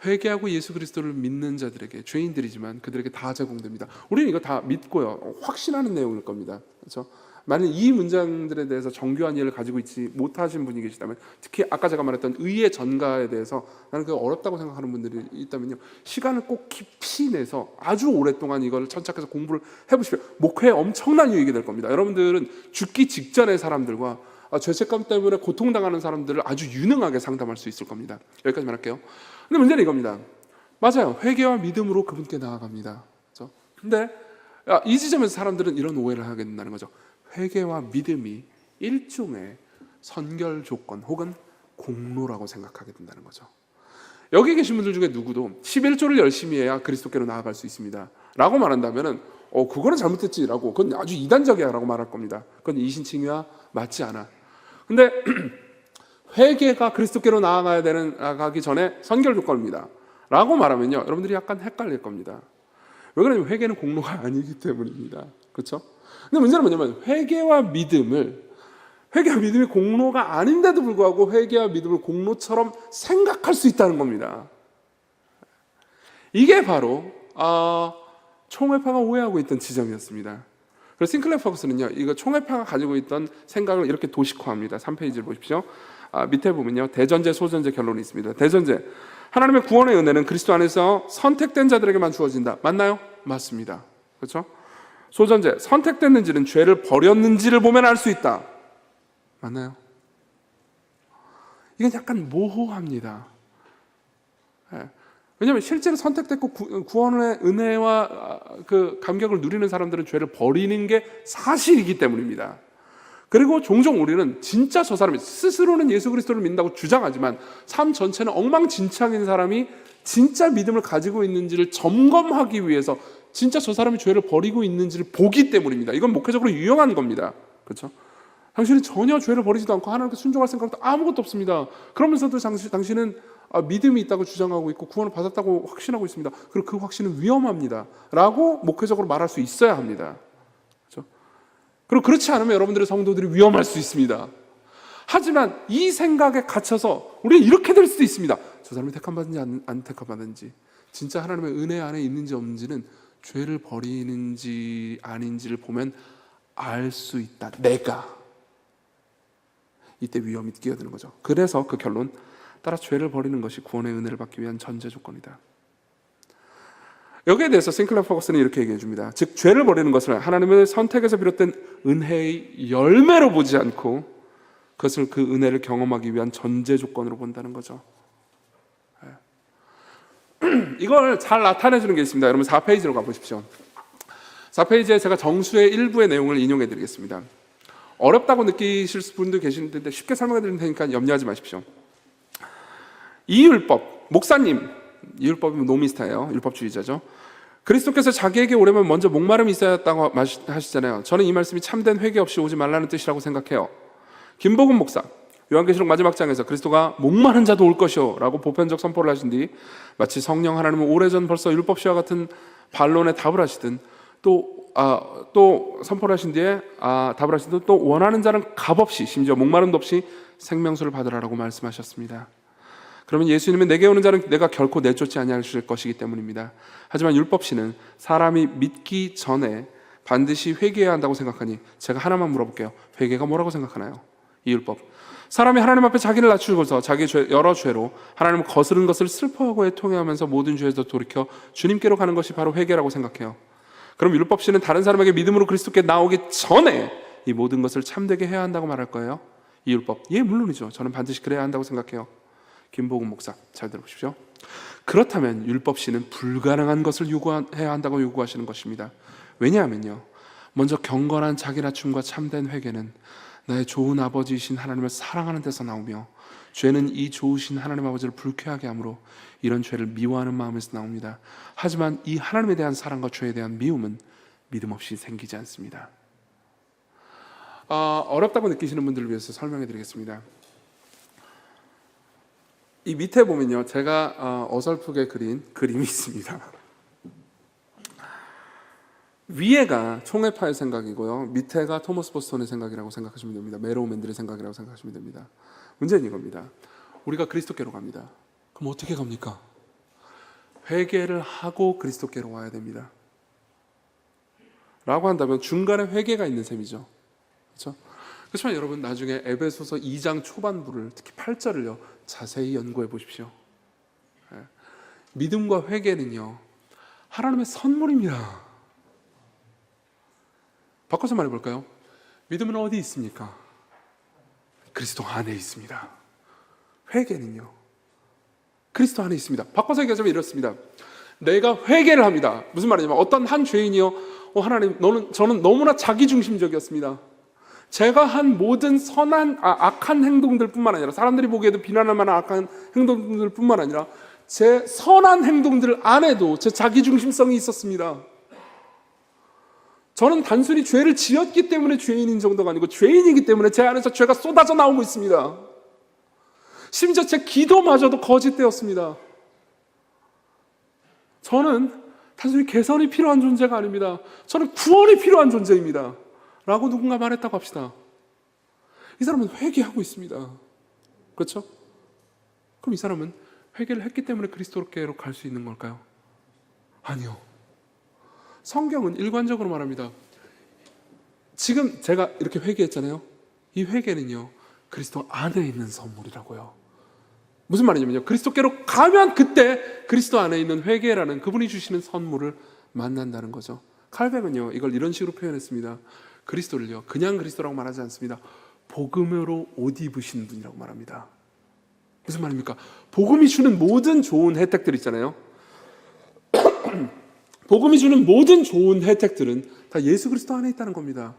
회개하고 예수 그리스도를 믿는 자들에게, 죄인들이지만 그들에게 다 제공됩니다. 우리는 이거 다 믿고요, 확신하는 내용일 겁니다. 그렇죠? 만약 이 문장들에 대해서 정교한 이해를 가지고 있지 못하신 분이 계시다면, 특히 아까 제가 말했던 의의 전가에 대해서 나는 그게 어렵다고 생각하는 분들이 있다면요, 시간을 꼭 깊이 내서 아주 오랫동안 이걸 천착해서 공부를 해보십시오. 목회에 엄청난 유익이 될 겁니다. 여러분들은 죽기 직전의 사람들과 죄책감 때문에 고통당하는 사람들을 아주 유능하게 상담할 수 있을 겁니다. 여기까지만 할게요. 근데 문제는 이겁니다. 맞아요. 회개와 믿음으로 그분께 나아갑니다. 그렇죠? 근데 이 지점에서 사람들은 이런 오해를 하게 된다는 거죠. 회개와 믿음이 일종의 선결 조건 혹은 공로라고 생각하게 된다는 거죠. 여기 계신 분들 중에 누구도 11조를 열심히 해야 그리스도께로 나아갈 수 있습니다 라고 말한다면 그거는 잘못됐지 라고, 그건 아주 이단적이야 라고 말할 겁니다. 그건 이신칭의와 맞지 않아. 근데 회개가 그리스도께로 나아가기 전에 선결 조건입니다 라고 말하면요, 여러분들이 약간 헷갈릴 겁니다. 왜 그러냐면 회개는 공로가 아니기 때문입니다. 그렇죠? 근데 문제는 뭐냐면 회개와 믿음이 공로가 아닌데도 불구하고 회개와 믿음을 공로처럼 생각할 수 있다는 겁니다. 이게 바로 총회파가 오해하고 있던 지점이었습니다. 그래서 싱클레어 퍼거슨은요, 이거 총회파가 가지고 있던 생각을 이렇게 도식화합니다. 3페이지를 보십시오. 밑에 보면요, 대전제, 소전제 결론이 있습니다. 대전제, 하나님의 구원의 은혜는 그리스도 안에서 선택된 자들에게만 주어진다. 맞나요? 맞습니다. 그렇죠? 소전제, 선택됐는지는 죄를 버렸는지를 보면 알 수 있다. 맞나요? 이건 약간 모호합니다. 왜냐하면 실제로 선택됐고 구원의 은혜와 그 감격을 누리는 사람들은 죄를 버리는 게 사실이기 때문입니다. 그리고 종종 우리는 진짜 저 사람이 스스로는 예수 그리스도를 믿는다고 주장하지만 삶 전체는 엉망진창인 사람이 진짜 믿음을 가지고 있는지를 점검하기 위해서 진짜 저 사람이 죄를 버리고 있는지를 보기 때문입니다. 이건 목회적으로 유용한 겁니다. 그렇죠? 당신은 전혀 죄를 버리지도 않고 하나님께 순종할 생각도 아무것도 없습니다. 그러면서도 당신은 믿음이 있다고 주장하고 있고 구원을 받았다고 확신하고 있습니다. 그리고 그 확신은 위험합니다 라고 목회적으로 말할 수 있어야 합니다. 그렇죠? 그리고 그렇지 않으면 여러분들의 성도들이 위험할 수 있습니다. 하지만 이 생각에 갇혀서 우리는 이렇게 될 수도 있습니다. 저 사람이 택함받은지 안 택함받은지, 진짜 하나님의 은혜 안에 있는지 없는지는 죄를 버리는지 아닌지를 보면 알 수 있다. 내가 이때 위험이 끼어드는 거죠. 그래서 그 결론, 따라 죄를 버리는 것이 구원의 은혜를 받기 위한 전제 조건이다. 여기에 대해서 싱클레어 퍼거슨은 이렇게 얘기해 줍니다. 즉 죄를 버리는 것을 하나님의 선택에서 비롯된 은혜의 열매로 보지 않고 그것을 그 은혜를 경험하기 위한 전제 조건으로 본다는 거죠. 이걸 잘 나타내 주는 게 있습니다. 여러분 4페이지로 가보십시오. 4페이지에 제가 정수의 일부의 내용을 인용해 드리겠습니다. 어렵다고 느끼실 분도 계시는데 쉽게 설명해 드릴 테니까 염려하지 마십시오. 이율법, 목사님, 이율법이면 노미스타예요. 율법주의자죠. 그리스도께서 자기에게 오려면 먼저 목마름이 있어야 했다고 하시잖아요. 저는 이 말씀이 참된 회개 없이 오지 말라는 뜻이라고 생각해요. 김복은 목사, 요한계시록 마지막 장에서 그리스도가 목마른 자도 올 것이요 라고 보편적 선포를 하신 뒤 마치 성령 하나님은 오래전 벌써 율법시와 같은 반론에 답을 하시든 또 선포를 하신 뒤에 답을 하신 뒤에 또 원하는 자는 값없이 심지어 목마름도 없이 생명수를 받으라라고 말씀하셨습니다. 그러면 예수님은 내게 오는 자는 내가 결코 내쫓지 아니하실 것이기 때문입니다. 하지만 율법시는 사람이 믿기 전에 반드시 회개해야 한다고 생각하니 제가 하나만 물어볼게요. 회개가 뭐라고 생각하나요? 이 율법, 사람이 하나님 앞에 자기를 낮추고서 자기의 여러 죄로 하나님을 거스른 것을 슬퍼하고 애통해하면서 모든 죄에서 돌이켜 주님께로 가는 것이 바로 회개라고 생각해요. 그럼 율법시는 다른 사람에게 믿음으로 그리스도께 나오기 전에 이 모든 것을 참되게 해야 한다고 말할 거예요? 이 율법, 예 물론이죠. 저는 반드시 그래야 한다고 생각해요. 김복은 목사, 잘 들어보십시오. 그렇다면 율법시는 불가능한 것을 요구해야 한다고 요구하시는 것입니다. 왜냐하면요, 먼저 경건한 자기 낮춤과 참된 회개는 나의 좋은 아버지이신 하나님을 사랑하는 데서 나오며, 죄는 이 좋으신 하나님 아버지를 불쾌하게 하므로 이런 죄를 미워하는 마음에서 나옵니다. 하지만 이 하나님에 대한 사랑과 죄에 대한 미움은 믿음 없이 생기지 않습니다. 어렵다고 느끼시는 분들을 위해서 설명해 드리겠습니다. 이 밑에 보면요, 제가 어설프게 그린 그림이 있습니다. 위에가 총회파의 생각이고요, 밑에가 토머스 보스턴의 생각이라고 생각하시면 됩니다. 메로우 맨들의 생각이라고 생각하시면 됩니다. 문제는 이겁니다. 우리가 그리스도께로 갑니다. 그럼 어떻게 갑니까? 회개를 하고 그리스도께로 와야 됩니다. 라고 한다면 중간에 회개가 있는 셈이죠. 그렇죠? 그렇지만 여러분, 나중에 에베소서 2장 초반부를, 특히 8절을요 자세히 연구해 보십시오. 믿음과 회개는요 하나님의 선물입니다. 바꿔서 말해볼까요? 믿음은 어디 있습니까? 그리스도 안에 있습니다. 회개는요, 그리스도 안에 있습니다. 바꿔서 얘기하자면 이렇습니다. 내가 회개를 합니다. 무슨 말이냐면 어떤 한 죄인이요, 하나님, 저는 너무나 자기중심적이었습니다. 제가 한 모든 악한 행동들 뿐만 아니라, 사람들이 보기에도 비난할 만한 악한 행동들 뿐만 아니라 제 선한 행동들 안에도 제 자기중심성이 있었습니다. 저는 단순히 죄를 지었기 때문에 죄인인 정도가 아니고 죄인이기 때문에 제 안에서 죄가 쏟아져 나오고 있습니다. 심지어 제 기도마저도 거짓되었습니다. 저는 단순히 개선이 필요한 존재가 아닙니다. 저는 구원이 필요한 존재입니다. 라고 누군가 말했다고 합시다. 이 사람은 회개하고 있습니다. 그렇죠? 그럼 이 사람은 회개를 했기 때문에 그리스도께로 갈 수 있는 걸까요? 아니요. 성경은 일관적으로 말합니다. 지금 제가 이렇게 회개했잖아요. 이 회개는요, 그리스도 안에 있는 선물이라고요. 무슨 말이냐면요, 그리스도께로 가면 그때 그리스도 안에 있는 회개라는 그분이 주시는 선물을 만난다는 거죠. 칼뱅은요, 이걸 이런 식으로 표현했습니다. 그리스도를요, 그냥 그리스도라고 말하지 않습니다. 복음으로 옷 입으신 분이라고 말합니다. 무슨 말입니까? 복음이 주는 모든 좋은 혜택들 있잖아요. 복음이 주는 모든 좋은 혜택들은 다 예수 그리스도 안에 있다는 겁니다.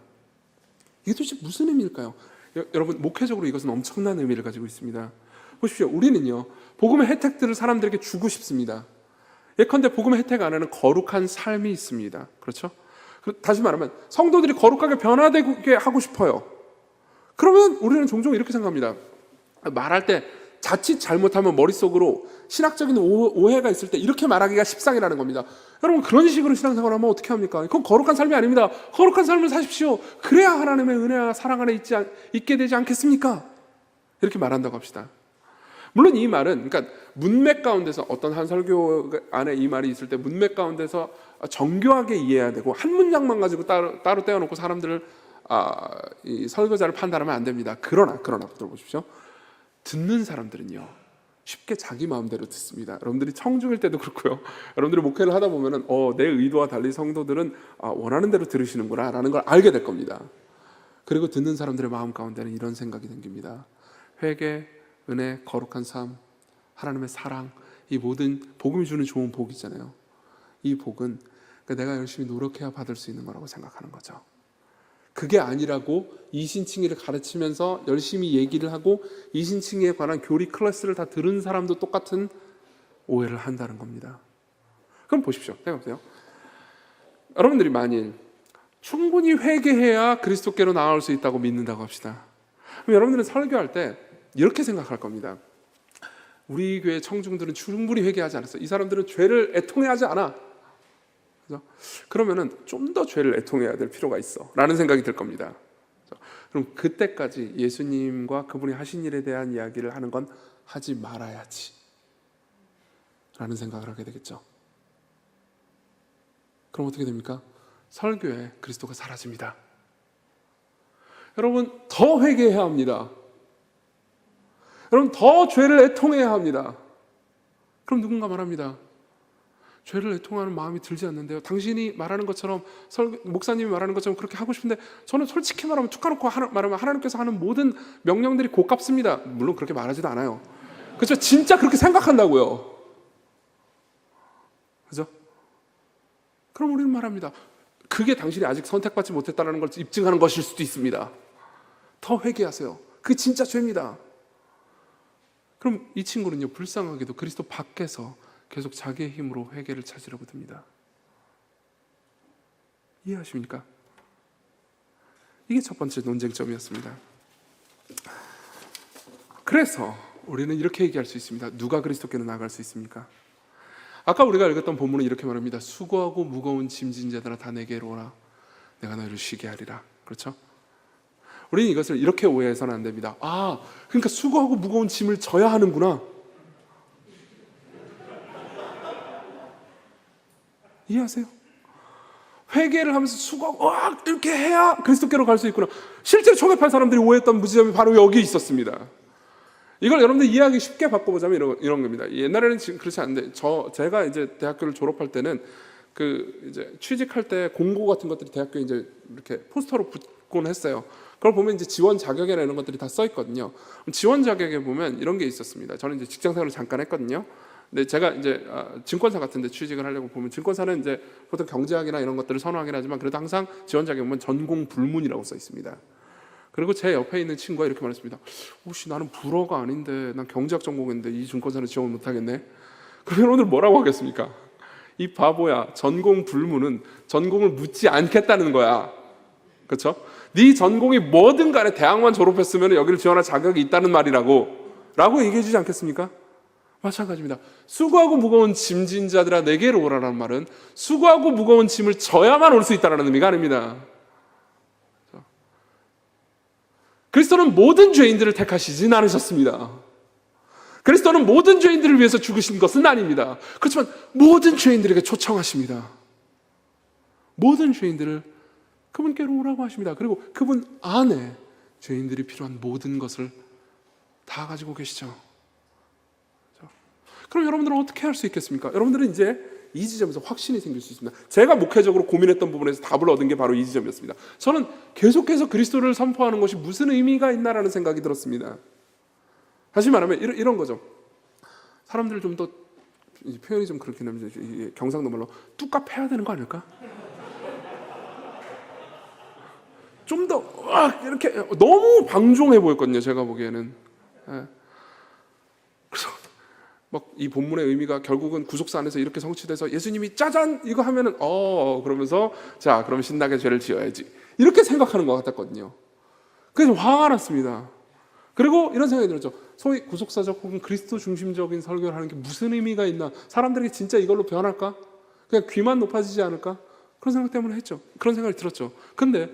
이게 도대체 무슨 의미일까요? 여러분, 목회적으로 이것은 엄청난 의미를 가지고 있습니다. 보십시오. 우리는요, 복음의 혜택들을 사람들에게 주고 싶습니다. 예컨대 복음의 혜택 안에는 거룩한 삶이 있습니다. 그렇죠? 다시 말하면 성도들이 거룩하게 변화되게 하고 싶어요. 그러면 우리는 종종 이렇게 생각합니다. 말할 때 자칫 잘못하면 머릿속으로 신학적인 오해가 있을 때 이렇게 말하기가 십상이라는 겁니다. 여러분, 그런 식으로 신앙생활을 하면 어떻게 합니까? 그건 거룩한 삶이 아닙니다. 거룩한 삶을 사십시오. 그래야 하나님의 은혜와 사랑 안에 있게 되지 않겠습니까? 이렇게 말한다고 합시다. 물론 이 말은, 그러니까 문맥 가운데서, 어떤 한 설교 안에 이 말이 있을 때 문맥 가운데서 정교하게 이해해야 되고, 한 문장만 가지고 따로 떼어놓고 사람들을 이 설교자를 판단하면 안 됩니다. 그러나 들어보십시오. 듣는 사람들은요, 쉽게 자기 마음대로 듣습니다. 여러분들이 청중일 때도 그렇고요. 여러분들이 목회를 하다 보면은 내 의도와 달리 성도들은 원하는 대로 들으시는구나 라는 걸 알게 될 겁니다. 그리고 듣는 사람들의 마음 가운데는 이런 생각이 생깁니다. 회개, 은혜, 거룩한 삶, 하나님의 사랑, 이 모든 복음이 주는 좋은 복이잖아요. 이 복은 내가 열심히 노력해야 받을 수 있는 거라고 생각하는 거죠. 그게 아니라고 이신칭의를 가르치면서 열심히 얘기를 하고 이신칭의에 관한 교리 클래스를 다 들은 사람도 똑같은 오해를 한다는 겁니다. 그럼 보십시오. 생각해보세요. 여러분들이 만일 충분히 회개해야 그리스도께로 나아올 수 있다고 믿는다고 합시다. 그럼 여러분들은 설교할 때 이렇게 생각할 겁니다. 우리 교회 청중들은 충분히 회개하지 않았어. 이 사람들은 죄를 애통해하지 않아. 그러면은 좀 더 죄를 애통해야 될 필요가 있어 라는 생각이 들 겁니다. 그럼 그때까지 예수님과 그분이 하신 일에 대한 이야기를 하는 건 하지 말아야지 라는 생각을 하게 되겠죠. 그럼 어떻게 됩니까? 설교에 그리스도가 사라집니다. 여러분, 더 회개해야 합니다. 여러분, 더 죄를 애통해야 합니다. 그럼 누군가 말합니다. 죄를 애통하는 마음이 들지 않는데요. 당신이 말하는 것처럼, 목사님이 말하는 것처럼 그렇게 하고 싶은데, 저는 솔직히 말하면 툭 까놓고 말하면 하나님께서 하는 모든 명령들이 고깝습니다. 물론 그렇게 말하지도 않아요. 그렇죠? 진짜 그렇게 생각한다고요. 그죠? 그럼 우리는 말합니다. 그게 당신이 아직 선택받지 못했다는 걸 입증하는 것일 수도 있습니다. 더 회개하세요. 그게 진짜 죄입니다. 그럼 이 친구는요, 불쌍하게도 그리스도 밖에서 계속 자기의 힘으로 회개를 찾으려고 듭니다. 이해하십니까? 이게 첫 번째 논쟁점이었습니다. 그래서 우리는 이렇게 얘기할 수 있습니다. 누가 그리스도께로 나아갈 수 있습니까? 아까 우리가 읽었던 본문은 이렇게 말합니다. 수고하고 무거운 짐진 자들아 다 내게로 오라. 내가 너희를 쉬게 하리라. 그렇죠? 우리는 이것을 이렇게 오해해서는 안 됩니다. 그러니까 수고하고 무거운 짐을 져야 하는구나. 이해하세요? 회개를 하면서 수고하고 이렇게 해야 그리스도께로 갈 수 있구나. 실제로 초대파 사람들이 오해했던 무지점이 바로 여기 있었습니다. 이걸 여러분들 이해하기 쉽게 바꿔보자면 이런 겁니다. 옛날에는 지금 그렇지 않은데, 제가 이제 대학교를 졸업할 때는 이제 취직할 때 공고 같은 것들이 대학교에 이제 이렇게 포스터로 붙곤 했어요. 그걸 보면 이제 지원 자격이나 이런 것들이 다 써 있거든요. 지원 자격에 보면 이런 게 있었습니다. 저는 이제 직장 생활을 잠깐 했거든요. 근데 제가 이제 증권사 같은 데 취직을 하려고 보면, 증권사는 이제 보통 경제학이나 이런 것들을 선호하긴 하지만 그래도 항상 지원 자격에 보면 전공 불문이라고 써 있습니다. 그리고 제 옆에 있는 친구가 이렇게 말했습니다. 혹시 나는 불어가 아닌데, 난 경제학 전공했는데 이 증권사는 지원 못하겠네. 그러면 오늘 뭐라고 하겠습니까? 이 바보야, 전공 불문은 전공을 묻지 않겠다는 거야. 그렇죠? 네 전공이 뭐든 간에 대학만 졸업했으면 여기를 지원할 자격이 있다는 말이라고 얘기해 주지 않겠습니까? 마찬가지입니다. 수고하고 무거운 짐진 자들아 내게로 오라라는 말은 수고하고 무거운 짐을 져야만 올 수 있다는 의미가 아닙니다. 그리스도는 모든 죄인들을 택하시진 않으셨습니다. 그리스도는 모든 죄인들을 위해서 죽으신 것은 아닙니다. 그렇지만 모든 죄인들에게 초청하십니다. 모든 죄인들을 그분께로 오라고 하십니다. 그리고 그분 안에 죄인들이 필요한 모든 것을 다 가지고 계시죠. 그럼 여러분들은 어떻게 할 수 있겠습니까? 여러분들은 이제 이 지점에서 확신이 생길 수 있습니다. 제가 목회적으로 고민했던 부분에서 답을 얻은 게 바로 이 지점이었습니다. 저는 계속해서 그리스도를 선포하는 것이 무슨 의미가 있나라는 생각이 들었습니다. 다시 말하면 이런 거죠. 사람들을 좀 더, 표현이 좀 그렇긴 하면 경상도 말로 뚜까 패야 되는 거 아닐까? 좀 더 이렇게 너무 방종해 보였거든요. 제가 보기에는. 그래서 막 이 본문의 의미가 결국은 구속사 안에서 이렇게 성취돼서 예수님이 짜잔 이거 하면은 그러면서 자 그럼 신나게 죄를 지어야지 이렇게 생각하는 것 같았거든요. 그래서 화가 났습니다. 그리고 이런 생각이 들었죠. 소위 구속사적 혹은 그리스도 중심적인 설교를 하는 게 무슨 의미가 있나? 사람들에게 진짜 이걸로 변할까? 그냥 귀만 높아지지 않을까? 그런 생각 때문에 했죠. 그런 생각이 들었죠. 근데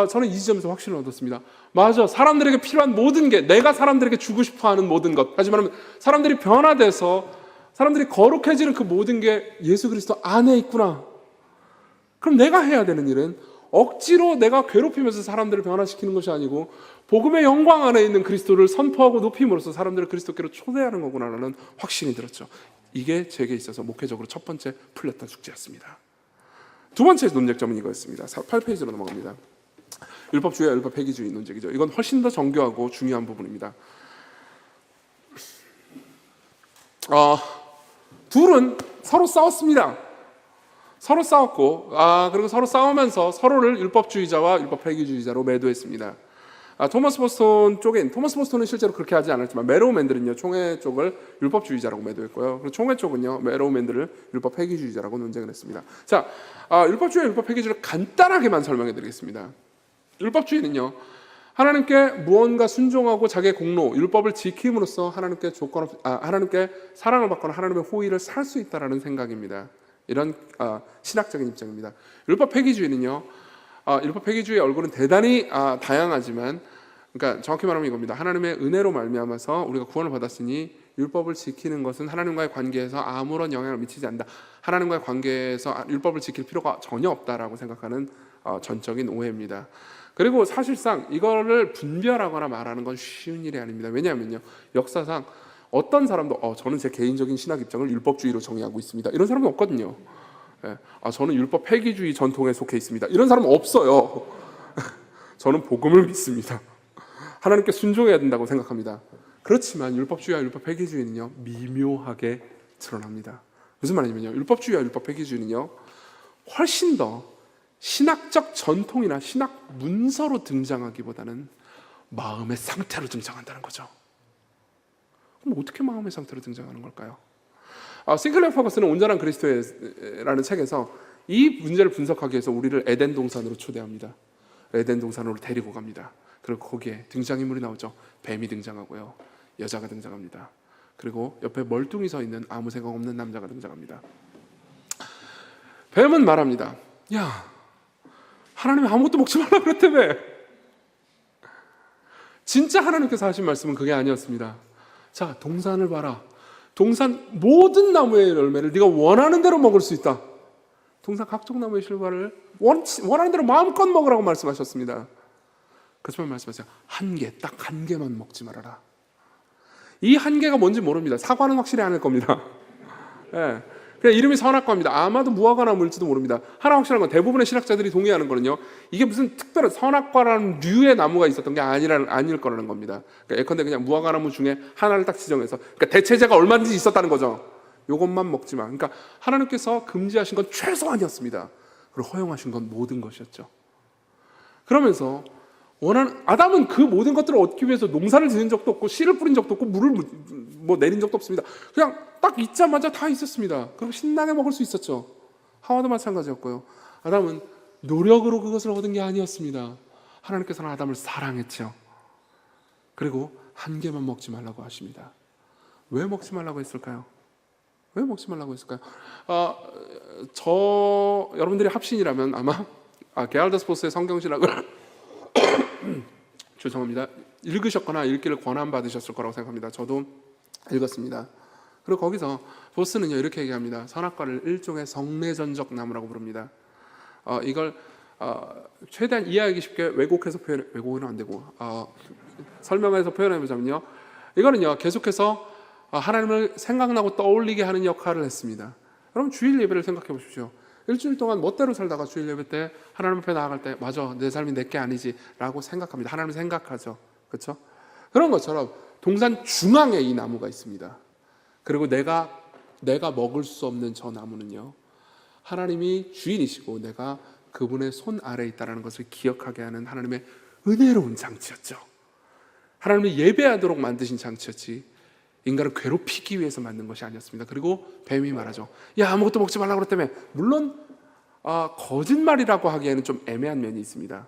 저는 이 지점에서 확신을 얻었습니다. 맞아. 사람들에게 필요한 모든 게, 내가 사람들에게 주고 싶어하는 모든 것, 다시 말하면 사람들이 변화돼서 사람들이 거룩해지는 그 모든 게 예수 그리스도 안에 있구나. 그럼 내가 해야 되는 일은 억지로 내가 괴롭히면서 사람들을 변화시키는 것이 아니고 복음의 영광 안에 있는 그리스도를 선포하고 높임으로써 사람들을 그리스도께로 초대하는 거구나라는 확신이 들었죠. 이게 제게 있어서 목회적으로 첫 번째 풀렸던 숙제였습니다. 두 번째 논쟁점은 이거였습니다. 8페이지로 넘어갑니다. 율법주의와 율법회개주의 논쟁이죠. 이건 훨씬 더 정교하고 중요한 부분입니다. 둘은 서로 싸웠습니다. 서로 싸웠고, 그리고 서로 싸우면서 서로를 율법주의자와 율법회개주의자로 매도했습니다. 토머스 보스톤은 실제로 그렇게 하지 않았지만 메로우맨들은요, 총회 쪽을 율법주의자라고 매도했고요. 그리고 총회 쪽은요, 메로우맨들을 율법회개주의자라고 논쟁을 했습니다. 자, 율법주의와 율법회개주의를 간단하게만 설명해 드리겠습니다. 율법주의는요, 하나님께 무언가 순종하고 자기의 공로, 율법을 지킴으로써 하나님께 하나님께 사랑을 받거나 하나님의 호의를 살 수 있다라는 생각입니다. 이런 신학적인 입장입니다. 율법회개주의는요, 율법회개주의의 얼굴은 대단히 다양하지만, 그러니까 정확히 말하면 이겁니다. 하나님의 은혜로 말미암아서 우리가 구원을 받았으니 율법을 지키는 것은 하나님과의 관계에서 아무런 영향을 미치지 않는다. 하나님과의 관계에서 율법을 지킬 필요가 전혀 없다라고 생각하는 전적인 오해입니다. 그리고 사실상 이거를 분별하거나 말하는 건 쉬운 일이 아닙니다. 왜냐하면요, 역사상 어떤 사람도 저는 제 개인적인 신학 입장을 율법주의로 정의하고 있습니다, 이런 사람은 없거든요. 저는 율법 회개주의 전통에 속해 있습니다, 이런 사람은 없어요. 저는 복음을 믿습니다. 하나님께 순종해야 된다고 생각합니다. 그렇지만 율법주의와 율법 회개주의는요, 미묘하게 드러납니다. 무슨 말이냐면요, 율법주의와 율법 회개주의는요, 훨씬 더 신학적 전통이나 신학 문서로 등장하기보다는 마음의 상태로 등장한다는 거죠. 그럼 어떻게 마음의 상태로 등장하는 걸까요? 싱클레어 퍼거슨은 온전한 그리스도라는 책에서 이 문제를 분석하기 위해서 우리를 에덴 동산으로 초대합니다. 에덴 동산으로 데리고 갑니다. 그리고 거기에 등장인물이 나오죠. 뱀이 등장하고요, 여자가 등장합니다. 그리고 옆에 멀뚱히 서 있는 아무 생각 없는 남자가 등장합니다. 뱀은 말합니다. 야, 하나님이 아무것도 먹지 말라 그랬다며. 진짜 하나님께서 하신 말씀은 그게 아니었습니다. 자, 동산을 봐라. 동산 모든 나무의 열매를 네가 원하는 대로 먹을 수 있다. 동산 각종 나무의 실과를 원하는 대로 마음껏 먹으라고 말씀하셨습니다. 그렇지만 말씀하세요. 딱 한 개만 먹지 말아라. 이 한 개가 뭔지 모릅니다. 사과는 확실히 아닐 겁니다. 네. 그냥 이름이 선악과입니다. 아마도 무화과 나무일지도 모릅니다. 하나 확실한 건 대부분의 신학자들이 동의하는 거는요, 이게 무슨 특별한 선악과라는 류의 나무가 있었던 게 아닐 거라는 겁니다. 그러니까 예컨대 그냥 무화과 나무 중에 하나를 딱 지정해서, 그러니까 대체제가 얼마든지 있었다는 거죠. 요것만 먹지 마. 그러니까 하나님께서 금지하신 건 최소한이었습니다. 그리고 허용하신 건 모든 것이었죠. 그러면서 아담은 그 모든 것들을 얻기 위해서 농사를 지은 적도 없고 씨를 뿌린 적도 없고 물을 내린 적도 없습니다. 그냥 딱 있자마자 다 있었습니다. 그리고 신나게 먹을 수 있었죠. 하와도 마찬가지였고요. 아담은 노력으로 그것을 얻은 게 아니었습니다. 하나님께서는 아담을 사랑했죠. 그리고 한 개만 먹지 말라고 하십니다. 왜 먹지 말라고 했을까요? 왜 먹지 말라고 했을까요? 여러분들이 합신이라면 아마 게알더스 포스의 성경신학을 죄송합니다. 읽으셨거나 읽기를 권한받으셨을 거라고 생각합니다. 저도 읽었습니다. 그리고 거기서 보스는요 이렇게 얘기합니다. 선악과를 일종의 성내전적 나무라고 부릅니다. 이걸 최대한 이해하기 쉽게 왜곡은 안 되고 설명해서 표현해보자면요, 이거는요 계속해서 하나님을 생각나고 떠올리게 하는 역할을 했습니다. 여러분 주일 예배를 생각해 보십시오. 일주일 동안 멋대로 살다가 주일 예배 때 하나님 앞에 나아갈 때 맞아, 내 삶이 내게 아니지 라고 생각합니다. 하나님을 생각하죠. 그렇죠? 그런 것처럼 동산 중앙에 이 나무가 있습니다. 그리고 내가 먹을 수 없는 저 나무는요, 하나님이 주인이시고 내가 그분의 손 아래에 있다는 것을 기억하게 하는 하나님의 은혜로운 장치였죠. 하나님을 예배하도록 만드신 장치였지 인간을 괴롭히기 위해서 만든 것이 아니었습니다. 그리고 뱀이 말하죠. 야, 아무것도 먹지 말라고 그랬다며. 물론 거짓말이라고 하기에는 좀 애매한 면이 있습니다.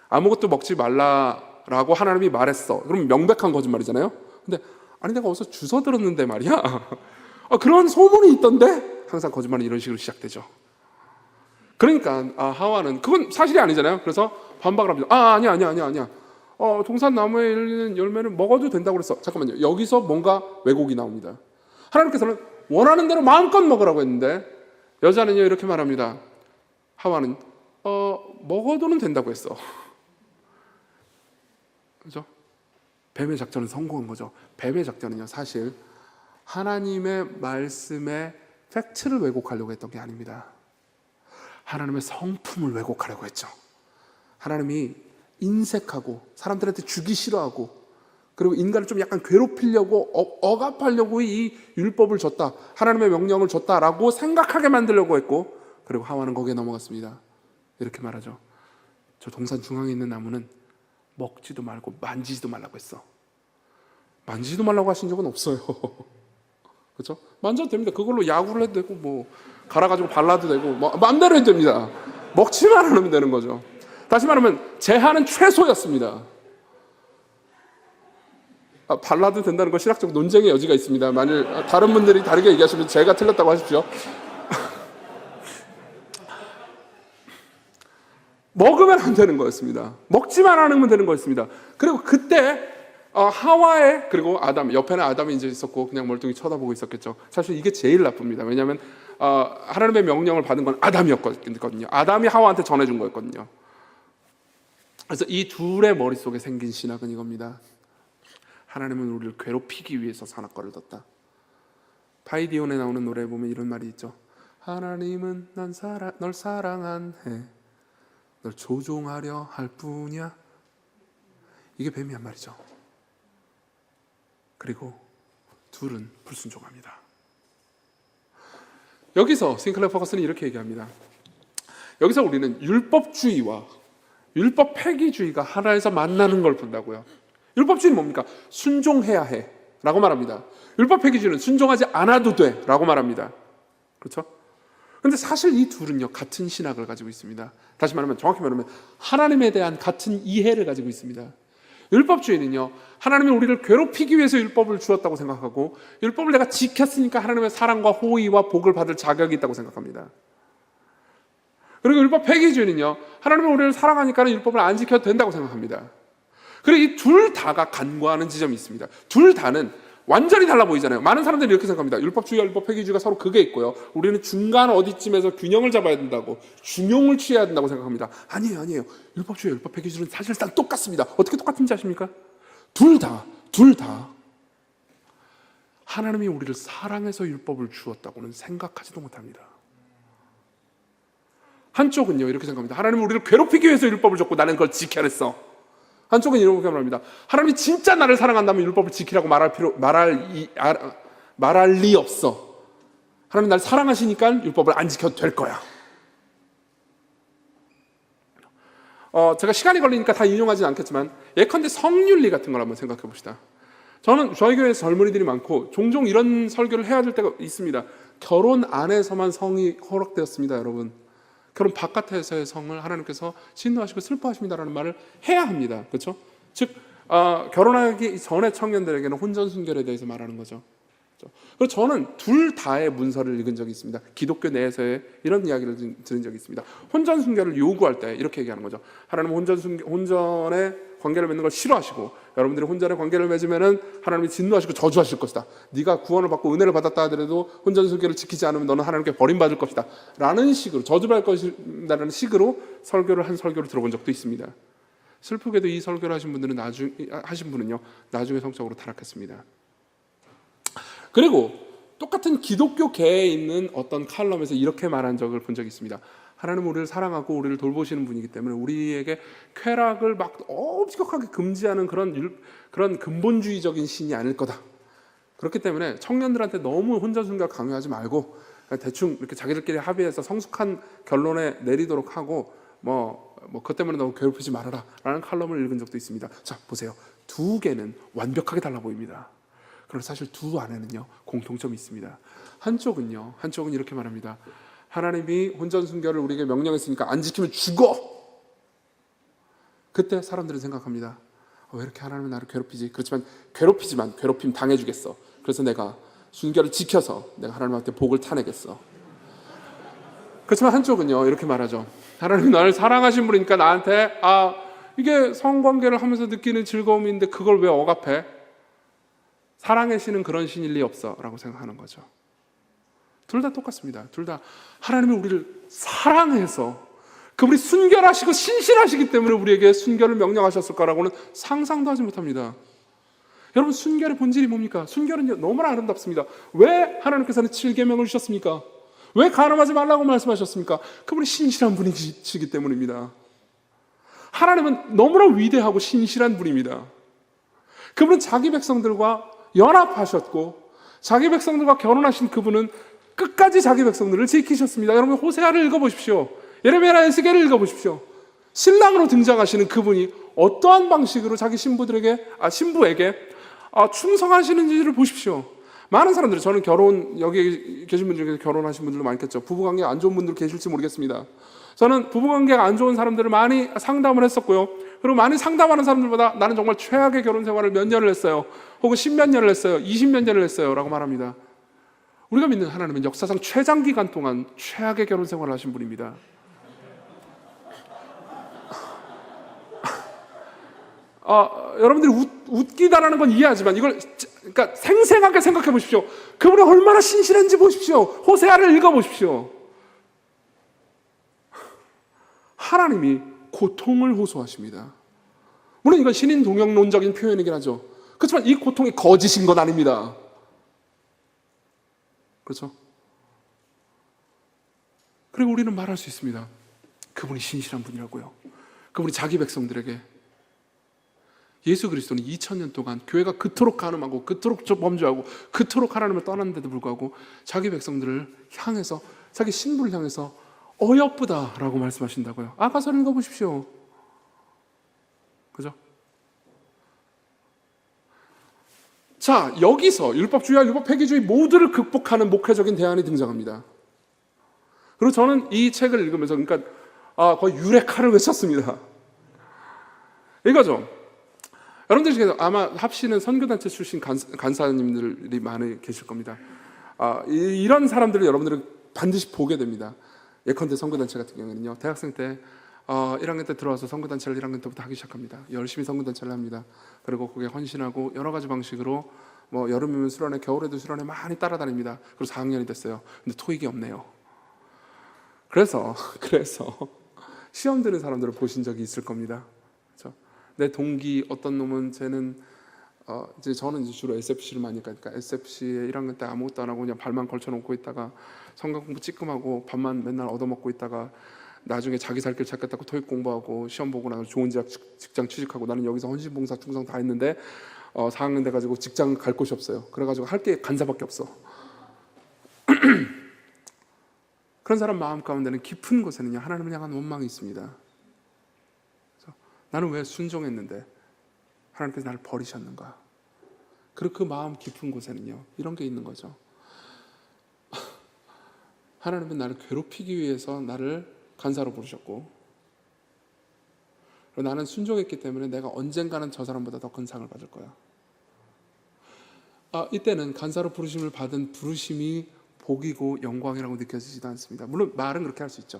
아무것도 먹지 말라라고 하나님이 말했어. 그럼 명백한 거짓말이잖아요. 근데 아니 내가 어디서 주워 들었는데 말이야. 그런 소문이 있던데. 항상 거짓말은 이런 식으로 시작되죠. 그러니까 하와는 그건 사실이 아니잖아요. 그래서 반박을 합니다. 아니야. 동산나무에 열리는 열매는 먹어도 된다고 그랬어. 잠깐만요. 여기서 뭔가 왜곡이 나옵니다. 하나님께서는 원하는 대로 마음껏 먹으라고 했는데 여자는요 이렇게 말합니다. 하와는 먹어도는 된다고 했어. 그죠? 뱀의 작전은 성공한 거죠. 뱀의 작전은요 사실 하나님의 말씀의 팩트를 왜곡하려고 했던 게 아닙니다. 하나님의 성품을 왜곡하려고 했죠. 하나님이 인색하고 사람들한테 주기 싫어하고 그리고 인간을 좀 약간 괴롭히려고 억압하려고 이 율법을 줬다, 하나님의 명령을 줬다라고 생각하게 만들려고 했고, 그리고 하와는 거기에 넘어갔습니다. 이렇게 말하죠. 저 동산 중앙에 있는 나무는 먹지도 말고 만지지도 말라고 했어. 만지지도 말라고 하신 적은 없어요. 그렇죠? 만져도 됩니다. 그걸로 야구를 해도 되고 뭐 갈아가지고 발라도 되고 마음대로 해도 됩니다. 먹지만 않으면 되는 거죠. 다시 말하면 제한은 최소였습니다. 발라도 된다는 건 신학적 논쟁의 여지가 있습니다. 만일 다른 분들이 다르게 얘기하시면 제가 틀렸다고 하십시오. 먹으면 안 되는 거였습니다. 먹지만 않으면 되는 거였습니다. 그리고 그때 하와의 그리고 아담, 옆에는 아담이 이제 있었고 그냥 멀뚱히 쳐다보고 있었겠죠. 사실 이게 제일 나쁩니다. 왜냐하면 하나님의 명령을 받은 건 아담이었거든요. 아담이 하와한테 전해준 거였거든요. 그래서 이 둘의 머릿속에 생긴 신학은 이겁니다. 하나님은 우리를 괴롭히기 위해서 선악과를 뒀다. 파이디온에 나오는 노래에 보면 이런 말이 있죠. 하나님은 널 사랑하네, 널 조종하려 할 뿐이야. 이게 뱀이 한 말이죠. 그리고 둘은 불순종합니다. 여기서 싱클레어 퍼거슨이 이렇게 얘기합니다. 여기서 우리는 율법주의와 율법 폐기주의가 하나에서 만나는 걸 본다고요. 율법주의는 뭡니까? 순종해야 해 라고 말합니다. 율법 폐기주의는 순종하지 않아도 돼 라고 말합니다. 그렇죠? 그런데 사실 이 둘은요 같은 신학을 가지고 있습니다. 다시 말하면, 정확히 말하면 하나님에 대한 같은 이해를 가지고 있습니다. 율법주의는요 하나님이 우리를 괴롭히기 위해서 율법을 주었다고 생각하고, 율법을 내가 지켰으니까 하나님의 사랑과 호의와 복을 받을 자격이 있다고 생각합니다. 그리고 율법 폐기주의는요 하나님이 우리를 사랑하니까 율법을 안 지켜도 된다고 생각합니다. 그리고 이 둘 다가 간과하는 지점이 있습니다. 둘 다는 완전히 달라 보이잖아요. 많은 사람들이 이렇게 생각합니다. 율법주의와 율법 폐기주의가 서로 그게 있고요, 우리는 중간 어디쯤에서 균형을 잡아야 된다고, 중용을 취해야 된다고 생각합니다. 아니에요. 율법주의와 율법 폐기주의는 사실상 똑같습니다. 어떻게 똑같은지 아십니까? 둘 다 하나님이 우리를 사랑해서 율법을 주었다고는 생각하지도 못합니다. 한쪽은요 이렇게 생각합니다. 하나님은 우리를 괴롭히기 위해서 율법을 줬고 나는 그걸 지켜냈어. 한쪽은 이렇게 말합니다. 하나님이 진짜 나를 사랑한다면 율법을 지키라고 말할 리 없어. 하나님 날 사랑하시니까 율법을 안 지켜도 될 거야. 제가 시간이 걸리니까 다 인용하진 않겠지만 예컨대 성윤리 같은 걸 한번 생각해 봅시다. 저희 교회에 젊은이들이 많고 종종 이런 설교를 해야 될 때가 있습니다. 결혼 안에서만 성이 허락되었습니다, 여러분. 결혼 바깥에서의 성을 하나님께서 진노하시고 슬퍼하십니다라는 말을 해야 합니다. 그렇죠? 즉 결혼하기 전에 청년들에게는 혼전 순결에 대해서 말하는 거죠. 그래서 저는 둘 다의 문서를 읽은 적이 있습니다. 기독교 내에서의 이런 이야기를 들은 적이 있습니다. 혼전 순결을 요구할 때 이렇게 얘기하는 거죠. 하나님은 혼전의 관계를 맺는 걸 싫어하시고 여러분들이 혼전의 관계를 맺으면은 하나님이 진노하시고 저주하실 것이다. 네가 구원을 받고 은혜를 받았다 하더라도 혼전 순결을 지키지 않으면 너는 하나님께 버림받을 것이다. 라는 식으로 저주받을 것이다라는 식으로 설교를 들어본 적도 있습니다. 슬프게도 이 설교를 하신 분은요 나중에 성적으로 타락했습니다. 그리고 똑같은 기독교계에 있는 어떤 칼럼에서 이렇게 말한 적을 본 적이 있습니다. 하나님은 우리를 사랑하고 우리를 돌보시는 분이기 때문에 우리에게 쾌락을 막 엄격하게 금지하는 그런 근본주의적인 신이 아닐 거다. 그렇기 때문에 청년들한테 너무 혼전순결 강요하지 말고 대충 이렇게 자기들끼리 합의해서 성숙한 결론에 내리도록 하고 그것 때문에 너무 괴롭히지 말아라 라는 칼럼을 읽은 적도 있습니다. 자, 보세요. 두 개는 완벽하게 달라 보입니다. 그런데 사실 두 안에는요 공통점이 있습니다. 한쪽은 이렇게 말합니다. 하나님이 혼전순결을 우리에게 명령했으니까 안 지키면 죽어. 그때 사람들은 생각합니다. 왜 이렇게 하나님은 나를 괴롭히지? 그렇지만 괴롭힘 당해주겠어. 그래서 내가 순결을 지켜서 내가 하나님한테 복을 타내겠어. 그렇지만 한쪽은요 이렇게 말하죠. 하나님이 나를 사랑하신 분이니까 나한테 이게 성관계를 하면서 느끼는 즐거움인데 그걸 왜 억압해? 사랑의 신은 그런 신일 리 없어 라고 생각하는 거죠. 둘 다 똑같습니다. 둘 다 하나님이 우리를 사랑해서 그분이 순결하시고 신실하시기 때문에 우리에게 순결을 명령하셨을 거라고는 상상도 하지 못합니다. 여러분 순결의 본질이 뭡니까? 순결은 너무나 아름답습니다. 왜 하나님께서는 7계명을 주셨습니까? 왜 간음하지 말라고 말씀하셨습니까? 그분이 신실한 분이시기 때문입니다. 하나님은 너무나 위대하고 신실한 분입니다. 그분은 자기 백성들과 연합하셨고 자기 백성들과 결혼하신 그분은 끝까지 자기 백성들을 지키셨습니다. 여러분 호세아를 읽어보십시오. 예레미야나 에스겔을 읽어보십시오. 신랑으로 등장하시는 그분이 어떠한 방식으로 자기 신부에게 충성하시는지를 보십시오. 많은 사람들이 저는 여기 계신 분들 중에 결혼하신 분들도 많겠죠. 부부관계 안 좋은 분들 계실지 모르겠습니다. 저는 부부관계가 안 좋은 사람들을 많이 상담을 했었고요. 그리고 많이 상담하는 사람들보다 나는 정말 최악의 결혼 생활을 몇 년을 했어요. 혹은 10몇 년을 했어요. 20몇 년을 했어요. 라고 말합니다. 우리가 믿는 하나님은 역사상 최장기간 동안 최악의 결혼 생활을 하신 분입니다. 여러분들이 웃기다라는 건 이해하지만 이걸 그러니까 생생하게 생각해 보십시오. 그분이 얼마나 신실한지 보십시오. 호세아를 읽어보십시오. 하나님이 고통을 호소하십니다. 물론 이건 신인동역론적인 표현이긴 하죠. 그렇지만 이 고통이 거짓인 건 아닙니다. 그렇죠? 그리고 우리는 말할 수 있습니다. 그분이 신실한 분이라고요. 그분이 자기 백성들에게 예수 그리스도는 2000년 동안 교회가 그토록 간음하고 그토록 범죄하고 그토록 하나님을 떠났는데도 불구하고 자기 백성들을 향해서 자기 신부를 향해서 어여쁘다라고 말씀하신다고요. 아가서를 읽어보십시오. 그죠? 자, 여기서 율법주의와 율법폐기주의 모두를 극복하는 목회적인 대안이 등장합니다. 그리고 저는 이 책을 읽으면서 거의 유레카를 외쳤습니다. 이거죠. 여러분들 중에서 아마 합시는 선교단체 출신 간사님들이 많이 계실 겁니다. 이런 사람들을 여러분들은 반드시 보게 됩니다. 예컨대 선교단체 같은 경우에는요. 대학생 때 1학년 때 들어와서 선교단체를 1학년 때부터 하기 시작합니다. 열심히 선교단체를 합니다. 그리고 거기에 헌신하고 여러 가지 방식으로 여름이면 수련회, 겨울에도 수련회 많이 따라다닙니다. 그리고 4학년이 됐어요. 근데 토익이 없네요. 그래서 시험 드는 사람들을 보신 적이 있을 겁니다. 그렇죠? 내 동기 어떤 놈은 쟤는 이제 저는 이제 주로 SFC를 많이 가니까 SFC에 1학년 때 아무것도 안 하고 그냥 발만 걸쳐놓고 있다가 성경 공부 찌끔하고 밥만 맨날 얻어먹고 있다가 나중에 자기 살 길 찾겠다고 토익 공부하고 시험 보고 나서 좋은 직장 취직하고 나는 여기서 헌신봉사 충성 다 했는데 4학년 돼가지고 직장 갈 곳이 없어요. 그래가지고 할 게 간사밖에 없어. 그런 사람 마음 가운데는 깊은 곳에는요 하나님을 향한 원망이 있습니다. 나는 왜 순종했는데 하나님께서 나를 버리셨는가? 그리고 그 마음 깊은 곳에는요 이런 게 있는 거죠. 하나님은 나를 괴롭히기 위해서 나를 간사로 부르셨고, 그리고 나는 순종했기 때문에 내가 언젠가는 저 사람보다 더 큰 상을 받을 거야. 이때는 간사로 부르심을 받은 부르심이 복이고 영광이라고 느껴지지도 않습니다. 물론 말은 그렇게 할 수 있죠.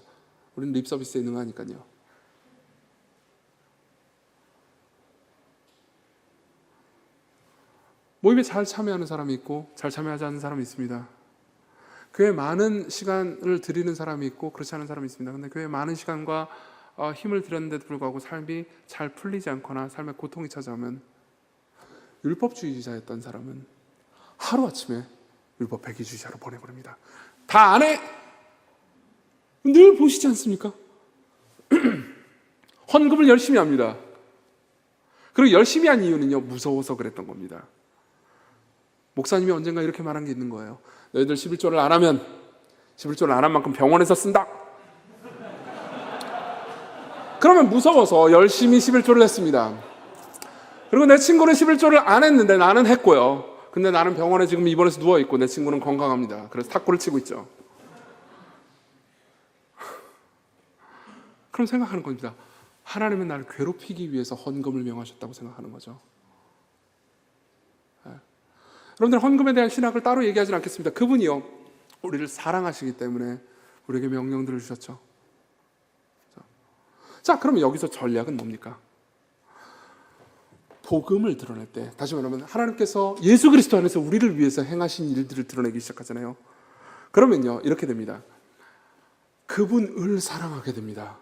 우리는 립 서비스에 능하니까요. 모임에 잘 참여하는 사람이 있고 잘 참여하지 않는 사람이 있습니다. 교회에 많은 시간을 드리는 사람이 있고 그렇지 않은 사람이 있습니다. 근데 교회에 많은 시간과 힘을 들였는데도 불구하고 삶이 잘 풀리지 않거나 삶에 고통이 찾아오면, 율법주의자였던 사람은 하루아침에 율법 배기주의자로 보내버립니다. 다 안 해! 늘 보시지 않습니까? 헌금을 열심히 합니다. 그리고 열심히 한 이유는요 무서워서 그랬던 겁니다. 목사님이 언젠가 이렇게 말한 게 있는 거예요. 너희들 11조를 안 하면 11조를 안 한 만큼 병원에서 쓴다. 그러면 무서워서 열심히 11조를 했습니다. 그리고 내 친구는 11조를 안 했는데 나는 했고요. 근데 나는 병원에 지금 입원해서 누워있고 내 친구는 건강합니다. 그래서 탁구를 치고 있죠. 그럼 생각하는 겁니다. 하나님은 나를 괴롭히기 위해서 헌금을 명하셨다고 생각하는 거죠. 여러분들 헌금에 대한 신학을 따로 얘기하지는 않겠습니다. 그분이요 우리를 사랑하시기 때문에 우리에게 명령들을 주셨죠. 자, 그러면 여기서 전략은 뭡니까? 복음을 드러낼 때, 다시 말하면 하나님께서 예수 그리스도 안에서 우리를 위해서 행하신 일들을 드러내기 시작하잖아요. 그러면요 이렇게 됩니다. 그분을 사랑하게 됩니다.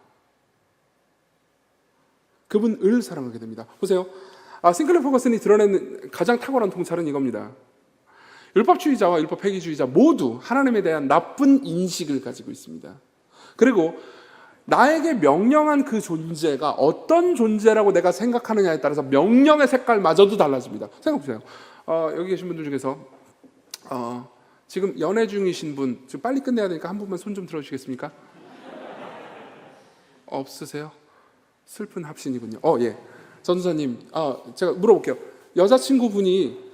그분을 사랑하게 됩니다. 보세요. 싱클레어 퍼거슨이 드러낸 가장 탁월한 통찰은 이겁니다. 율법주의자와 율법 폐기주의자 모두 하나님에 대한 나쁜 인식을 가지고 있습니다. 그리고 나에게 명령한 그 존재가 어떤 존재라고 내가 생각하느냐에 따라서 명령의 색깔마저도 달라집니다. 생각해보세요. 여기 계신 분들 중에서 지금 연애 중이신 분, 지금 빨리 끝내야 되니까 한 분만 손 좀 들어주시겠습니까? 없으세요? 슬픈 합신이군요. 예. 전도사님, 제가 물어볼게요. 여자친구분이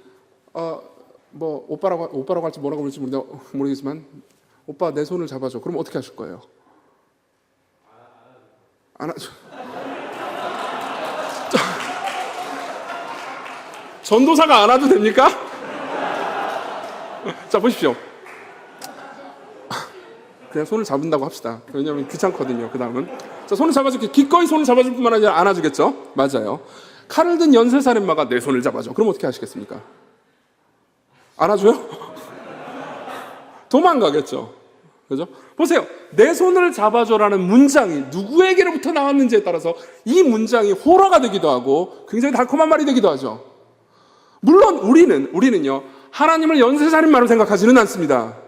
뭐 오빠라고 할지 뭐라고 할지 모르겠지만 오빠 내 손을 잡아줘. 그럼 어떻게 하실 거예요? 안 하죠. 전도사가 안 와도 됩니까? 자, 보십시오. 그냥 손을 잡는다고 합시다. 왜냐하면 귀찮거든요. 그 다음은 자, 손을 잡아줄게. 기꺼이 손을 잡아줄 뿐만 아니라 안아주겠죠? 맞아요. 칼을 든 연쇄살인마가 내 손을 잡아줘. 그럼 어떻게 하시겠습니까? 안아줘요? 도망가겠죠. 그죠? 보세요. 내 손을 잡아줘라는 문장이 누구에게로부터 나왔는지에 따라서 이 문장이 호러가 되기도 하고 굉장히 달콤한 말이 되기도 하죠. 물론 우리는요 하나님을 연쇄살인마로 생각하지는 않습니다.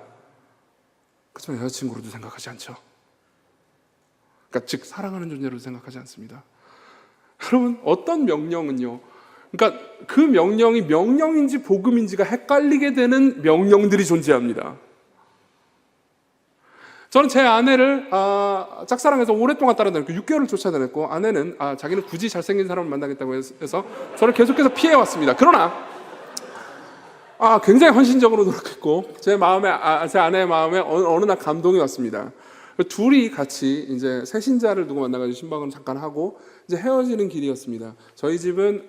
그렇지만 여자친구로도 생각하지 않죠. 그러니까 즉 사랑하는 존재로 생각하지 않습니다. 여러분 어떤 명령은요, 그러니까 그 명령이 명령인지 복음인지가 헷갈리게 되는 명령들이 존재합니다. 저는 제 아내를 짝사랑해서 오랫동안 따라다녔고 6개월을 쫓아다녔고, 아내는 자기는 굳이 잘생긴 사람을 만나겠다고 해서 저를 계속해서 피해왔습니다. 그러나 굉장히 헌신적으로 노력했고 제 아내의 마음에 어느 날 감동이 왔습니다. 둘이 같이 이제 새신자를 두고 만나가지고 신방을 잠깐 하고 이제 헤어지는 길이었습니다. 저희 집은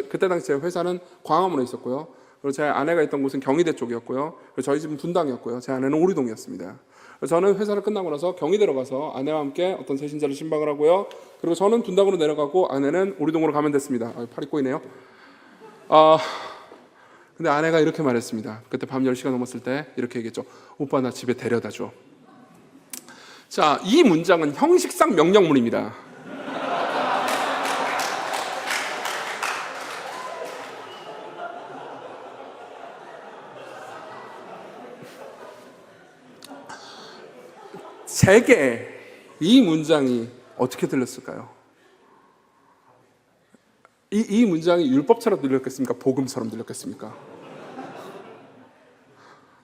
그때 당시 제 회사는 광화문에 있었고요. 그리고 제 아내가 있던 곳은 경희대 쪽이었고요. 그리고 저희 집은 분당이었고요. 제 아내는 오리동이었습니다. 저는 회사를 끝나고 나서 경희대로 가서 아내와 함께 어떤 새신자를 신방을 하고요. 그리고 저는 분당으로 내려가고 아내는 오리동으로 가면 됐습니다. 팔이 꼬이네요. 근데 아내가 이렇게 말했습니다. 그때 밤 10시가 넘었을 때 이렇게 얘기했죠. 오빠 나 집에 데려다 줘. 자, 이 문장은 형식상 명령문입니다. 제게 이 문장이 어떻게 들렸을까요? 이 문장이 율법처럼 들렸겠습니까? 복음처럼 들렸겠습니까?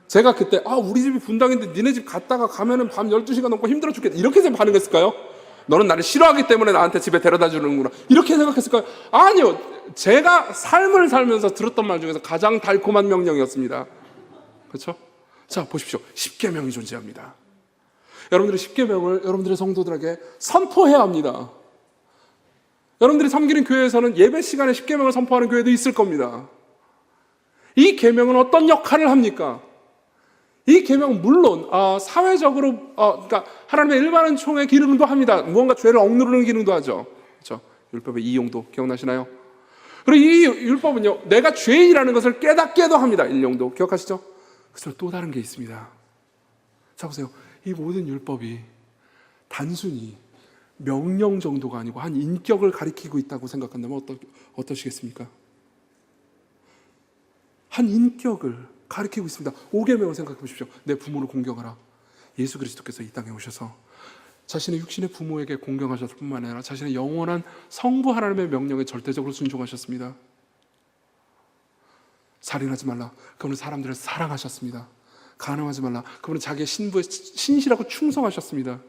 제가 그때 우리 집이 분당인데 니네 집 갔다가 가면은 밤 12시간 넘고 힘들어 죽겠다 이렇게 반응했을까요? 너는 나를 싫어하기 때문에 나한테 집에 데려다 주는구나 이렇게 생각했을까요? 아니요. 제가 삶을 살면서 들었던 말 중에서 가장 달콤한 명령이었습니다. 그렇죠? 자, 보십시오. 십계명이 존재합니다. 여러분들이 십계명을 여러분들의 성도들에게 선포해야 합니다. 여러분들이 섬기는 교회에서는 예배 시간에 십계명을 선포하는 교회도 있을 겁니다. 이 계명은 어떤 역할을 합니까? 이 계명은 물론 사회적으로 그러니까 하나님의 일반은 총의 기능도 합니다. 무언가 죄를 억누르는 기능도 하죠. 그렇죠? 율법의 이용도 기억나시나요? 그리고 이 율법은요, 내가 죄인이라는 것을 깨닫게도 합니다. 일용도 기억하시죠? 그래서 또 다른 게 있습니다. 자, 보세요. 이 모든 율법이 단순히 명령 정도가 아니고 한 인격을 가리키고 있다고 생각한다면 어떠시겠습니까? 한 인격을 가리키고 있습니다. 5계명을 생각해 보십시오. 내 부모를 공경하라. 예수 그리스도께서 이 땅에 오셔서 자신의 육신의 부모에게 공경하셨을 뿐만 아니라 자신의 영원한 성부 하나님의 명령에 절대적으로 순종하셨습니다. 살인하지 말라. 그분은 사람들을 사랑하셨습니다. 간음하지 말라. 그분은 자기의 신부에 신실하고 충성하셨습니다.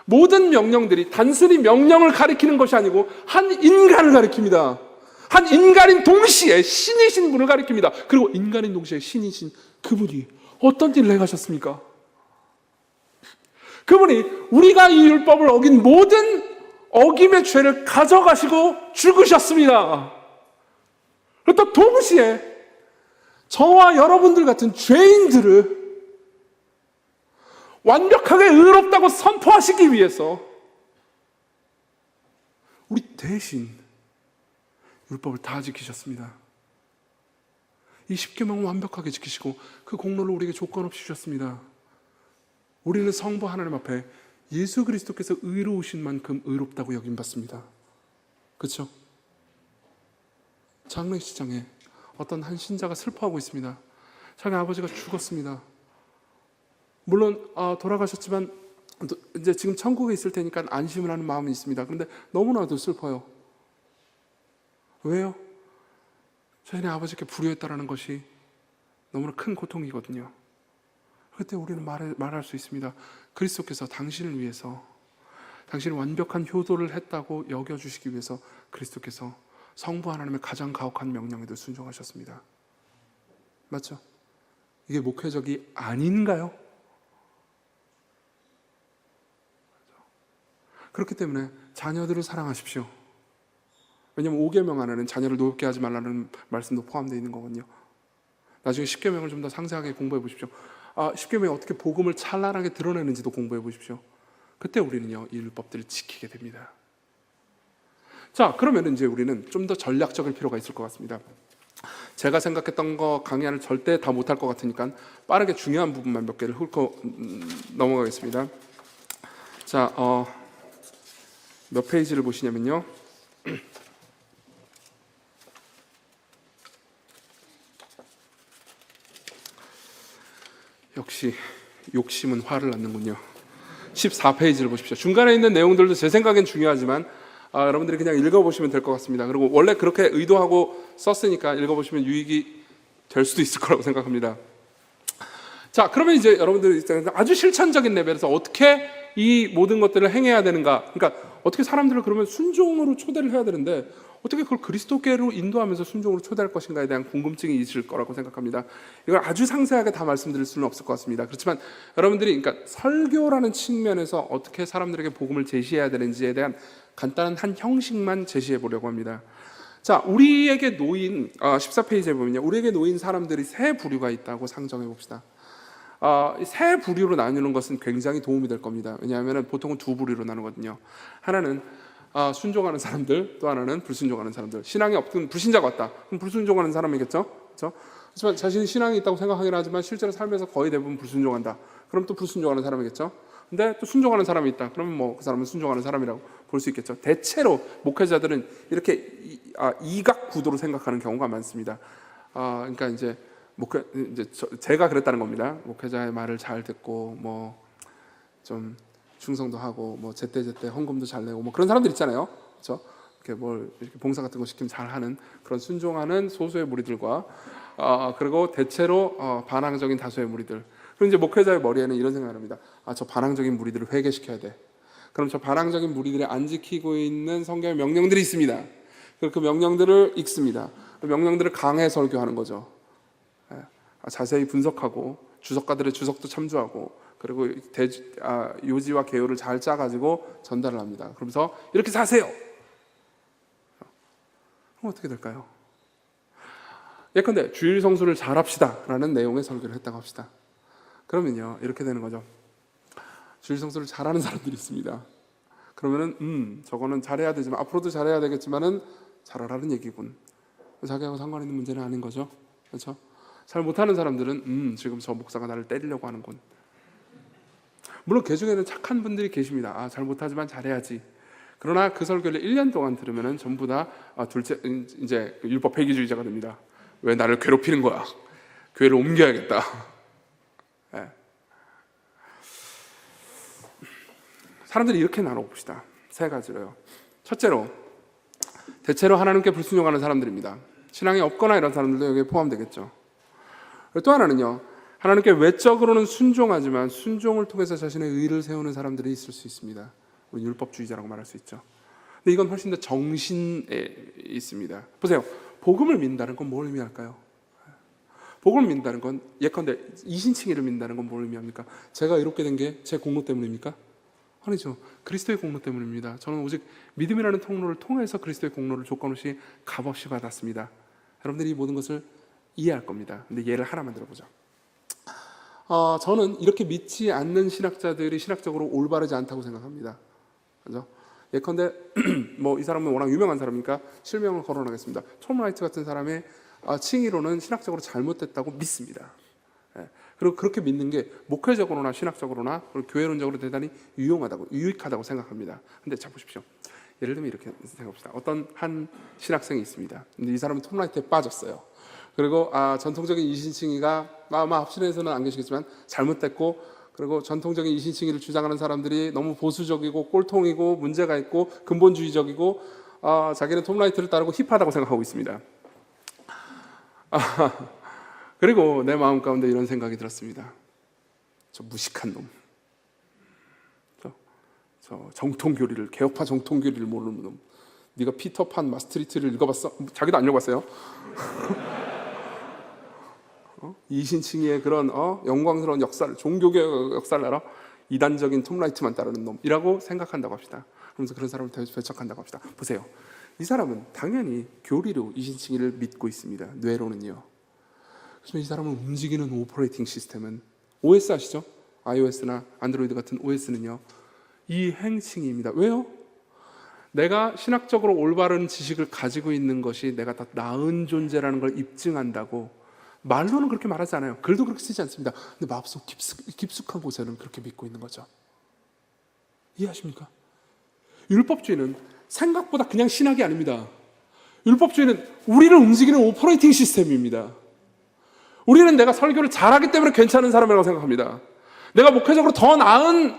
모든 명령들이 단순히 명령을 가리키는 것이 아니고 한 인간을 가리킵니다. 한 인간인 동시에 신이신 분을 가리킵니다. 그리고 인간인 동시에 신이신 그분이 어떤 일을 행하셨습니까? 그분이 우리가 이 율법을 어긴 모든 어김의 죄를 가져가시고 죽으셨습니다. 그리고 또 동시에 저와 여러분들 같은 죄인들을 완벽하게 의롭다고 선포하시기 위해서 우리 대신 율법을 다 지키셨습니다. 이 십계명을 완벽하게 지키시고 그 공로를 우리에게 조건 없이 주셨습니다. 우리는 성부 하나님 앞에 예수 그리스도께서 의로우신 만큼 의롭다고 여김받습니다. 그렇죠? 장례식장에 어떤 한 신자가 슬퍼하고 있습니다. 자기 아버지가 죽었습니다. 물론 돌아가셨지만 이제 지금 천국에 있을 테니까 안심을 하는 마음이 있습니다. 그런데 너무나도 슬퍼요. 왜요? 자신의 아버지께 불효했다라는 것이 너무나 큰 고통이거든요. 그때 우리는 말할 수 있습니다. 그리스도께서 당신을 위해서 당신이 완벽한 효도를 했다고 여겨주시기 위해서 그리스도께서 성부 하나님의 가장 가혹한 명령에도 순종하셨습니다. 맞죠? 이게 목회적이 아닌가요? 그렇기 때문에 자녀들을 사랑하십시오. 왜냐하면 5계명 안에는 자녀를 노엽게 하지 말라는 말씀도 포함되어 있는 거거든요. 나중에 10계명을 좀 더 상세하게 공부해 보십시오. 10계명이 어떻게 복음을 찬란하게 드러내는지도 공부해 보십시오. 그때 우리는요, 이 율법들을 지키게 됩니다. 자, 그러면 이제 우리는 좀 더 전략적일 필요가 있을 것 같습니다. 제가 생각했던 거 강의를 절대 다 못할 것 같으니까 빠르게 중요한 부분만 몇 개를 훑고 넘어가겠습니다. 자, 몇 페이지를 보시냐면요. 역시 욕심은 화를 낳는군요. 14페이지를 보십시오. 중간에 있는 내용들도 제 생각엔 중요하지만 여러분들이 그냥 읽어보시면 될 것 같습니다. 그리고 원래 그렇게 의도하고 썼으니까 읽어보시면 유익이 될 수도 있을 거라고 생각합니다. 자, 그러면 이제 여러분들이 아주 실천적인 레벨에서 어떻게 이 모든 것들을 행해야 되는가? 그러니까 어떻게 사람들을 그러면 순종으로 초대를 해야 되는데 어떻게 그걸 그리스도께로 인도하면서 순종으로 초대할 것인가에 대한 궁금증이 있을 거라고 생각합니다. 이걸 아주 상세하게 다 말씀드릴 수는 없을 것 같습니다. 그렇지만 여러분들이 그러니까 설교라는 측면에서 어떻게 사람들에게 복음을 제시해야 되는지에 대한 간단한 한 형식만 제시해 보려고 합니다. 자, 우리에게 놓인 14페이지에 보면요, 우리에게 놓인 사람들이 세 부류가 있다고 상정해 봅시다. 세 부류로 나누는 것은 굉장히 도움이 될 겁니다. 왜냐하면 보통은 두 부류로 나누거든요. 하나는 순종하는 사람들, 또 하나는 불순종하는 사람들. 신앙이 없든 불신자가 왔다. 그럼 불순종하는 사람이겠죠? 그렇죠? 하지만 자신이 신앙이 있다고 생각하긴 하지만 실제로 삶에서 거의 대부분 불순종한다. 그럼 또 불순종하는 사람이겠죠? 근데 또 순종하는 사람이 있다. 그러면 뭐 그 사람은 순종하는 사람이라고 볼 수 있겠죠. 대체로 목회자들은 이렇게 이각 구도로 생각하는 경우가 많습니다. 그러니까 이제 제가 그랬다는 겁니다. 목회자의 말을 잘 듣고 좀 충성도 하고 뭐 제때제때 헌금도 잘 내고 뭐 그런 사람들 있잖아요. 그렇죠? 이렇게 뭘 이렇게 봉사 같은 거 시키면 잘 하는 그런 순종하는 소수의 무리들과 그리고 대체로 반항적인 다수의 무리들. 그럼 이제 목회자의 머리에는 이런 생각을 합니다. 저 반항적인 무리들을 회개시켜야 돼. 그럼 저 반항적인 무리들이 안 지키고 있는 성경의 명령들이 있습니다. 그 명령들을 읽습니다. 그 명령들을 강해 설교하는 거죠. 자세히 분석하고 주석가들의 주석도 참조하고 그리고 요지와 개요를 잘 짜가지고 전달을 합니다. 그러면서 이렇게 사세요. 그럼 어떻게 될까요? 예컨대 주일 성수를 잘 합시다 라는 내용의 설교를 했다고 합시다. 그러면요 이렇게 되는 거죠. 주일 성수를 잘하는 사람들이 있습니다. 그러면은 저거는 잘해야 되지만 앞으로도 잘해야 되겠지만은 잘하라는 얘기군. 자기하고 상관 있는 문제는 아닌 거죠. 그렇죠? 잘 못하는 사람들은 지금 저 목사가 나를 때리려고 하는군. 물론 그 중에는 착한 분들이 계십니다. 잘 못하지만 잘해야지. 그러나 그 설교를 1년 동안 들으면은 전부 다 둘째 이제 율법 폐기주의자가 됩니다. 왜 나를 괴롭히는 거야? 교회를 옮겨야겠다. 네. 사람들이 이렇게 나눠봅시다. 세 가지로요. 첫째로 대체로 하나님께 불순종하는 사람들입니다. 신앙이 없거나 이런 사람들도 여기에 포함되겠죠. 또 하나는요, 하나님께 외적으로는 순종하지만 순종을 통해서 자신의 의를 세우는 사람들이 있을 수 있습니다. 우리 율법주의자라고 말할 수 있죠. 근데 이건 훨씬 더 정신에 있습니다. 보세요. 복음을 믿는다는 건 뭘 의미할까요? 복음을 믿는다는 건 예컨대 이신칭의를 믿는다는 건 뭘 의미합니까? 제가 이렇게 된 게 제 공로 때문입니까? 아니죠. 그리스도의 공로 때문입니다. 저는 오직 믿음이라는 통로를 통해서 그리스도의 공로를 조건 없이 값없이 받았습니다. 여러분들이 이 모든 것을 이해할 겁니다. 근데 예를 하나만 들어보죠. 저는 이렇게 믿지 않는 신학자들이 신학적으로 올바르지 않다고 생각합니다. 그죠? 예컨대 뭐 이 사람은 워낙 유명한 사람이니까 실명을 거론하겠습니다. 톰 라이트 같은 사람의 칭의로는 신학적으로 잘못됐다고 믿습니다. 그리고 그렇게 믿는 게 목회적으로나 신학적으로나 그리고 교회론적으로 대단히 유익하다고 생각합니다. 근데 자 보십시오. 예를 들면 이렇게 생각합시다. 어떤 한 신학생이 있습니다. 근데 이 사람은 톰 라이트에 빠졌어요. 그리고 전통적인 이신칭의가 아마 합신에서는 안 계시겠지만 잘못됐고, 그리고 전통적인 이신칭의를 주장하는 사람들이 너무 보수적이고 꼴통이고 문제가 있고 근본주의적이고 자기는 톰 라이트를 따르고 힙하다고 생각하고 있습니다. 그리고 내 마음 가운데 이런 생각이 들었습니다. 저 무식한 놈, 저 정통교리를, 개혁파 정통교리를 모르는 놈, 네가 피터판 마스트리트를 읽어봤어? 자기도 안 읽어봤어요. 이신칭의의 그런 영광스러운 역사를, 종교개혁 역사를 알아? 이단적인 톰 라이트만 따르는 놈이라고 생각한다고 합시다. 그러면서 그런 사람을 배척한다고 합시다. 보세요. 이 사람은 당연히 교리로 이신칭의를 믿고 있습니다. 뇌로는요. 그래서 이 사람을 움직이는 오퍼레이팅 시스템은 OS 아시죠? iOS나 안드로이드 같은 OS는요. 이 행칭의입니다. 왜요? 내가 신학적으로 올바른 지식을 가지고 있는 것이 내가 더 나은 존재라는 걸 입증한다고 말로는 그렇게 말하지 않아요. 글도 그렇게 쓰지 않습니다. 근데 마음속 깊숙한 곳에는 그렇게 믿고 있는 거죠. 이해하십니까? 율법주의는 생각보다 그냥 신학이 아닙니다. 율법주의는 우리를 움직이는 오퍼레이팅 시스템입니다. 우리는 내가 설교를 잘하기 때문에 괜찮은 사람이라고 생각합니다. 내가 목회적으로 더 나은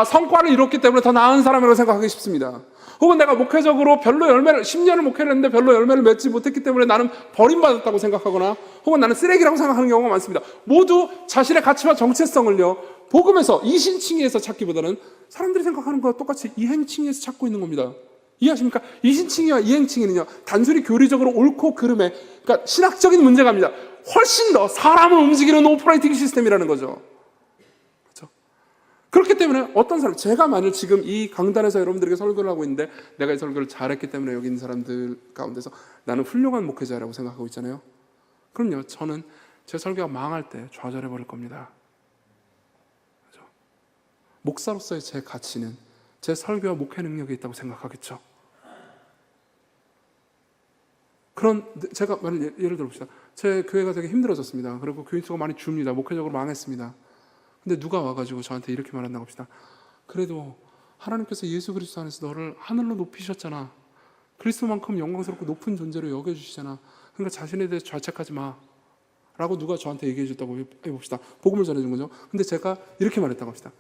성과를 이뤘기 때문에 더 나은 사람이라고 생각하기 쉽습니다. 혹은 내가 목회적으로 별로 열매를 10년을 목회를 했는데 별로 열매를 맺지 못했기 때문에 나는 버림받았다고 생각하거나 혹은 나는 쓰레기라고 생각하는 경우가 많습니다. 모두 자신의 가치와 정체성을요 복음에서 이신칭의에서 찾기보다는 사람들이 생각하는 것과 똑같이 이행칭의에서 찾고 있는 겁니다. 이해하십니까? 이신칭의와 이행칭의는요 단순히 교리적으로 옳고 그름에, 그러니까 신학적인 문제가 아닙니다. 훨씬 더 사람을 움직이는 오퍼레이팅 시스템이라는 거죠. 그렇기 때문에 어떤 사람, 제가 만일 지금 이 강단에서 여러분들에게 설교를 하고 있는데 내가 이 설교를 잘했기 때문에 여기 있는 사람들 가운데서 나는 훌륭한 목회자라고 생각하고 있잖아요. 그럼요, 저는 제 설교가 망할 때 좌절해 버릴 겁니다. 그렇죠? 목사로서의 제 가치는 제 설교와 목회 능력에 있다고 생각하겠죠. 제가 만일 예를 들어봅시다. 제 교회가 되게 힘들어졌습니다. 그리고 교인 수가 많이 줍니다. 목회적으로 망했습니다. 근데 누가 와가지고 저한테 이렇게 말한다고 합시다. 그래도 하나님께서 예수 그리스도 안에서 너를 하늘로 높이셨잖아. 그리스도만큼 영광스럽고 높은 존재로 여겨주시잖아. 그러니까 자신에 대해서 자책하지 마 라고 누가 저한테 얘기해 줬다고 해봅시다. 복음을 전해준 거죠. 근데 제가 이렇게 말했다고 합시다.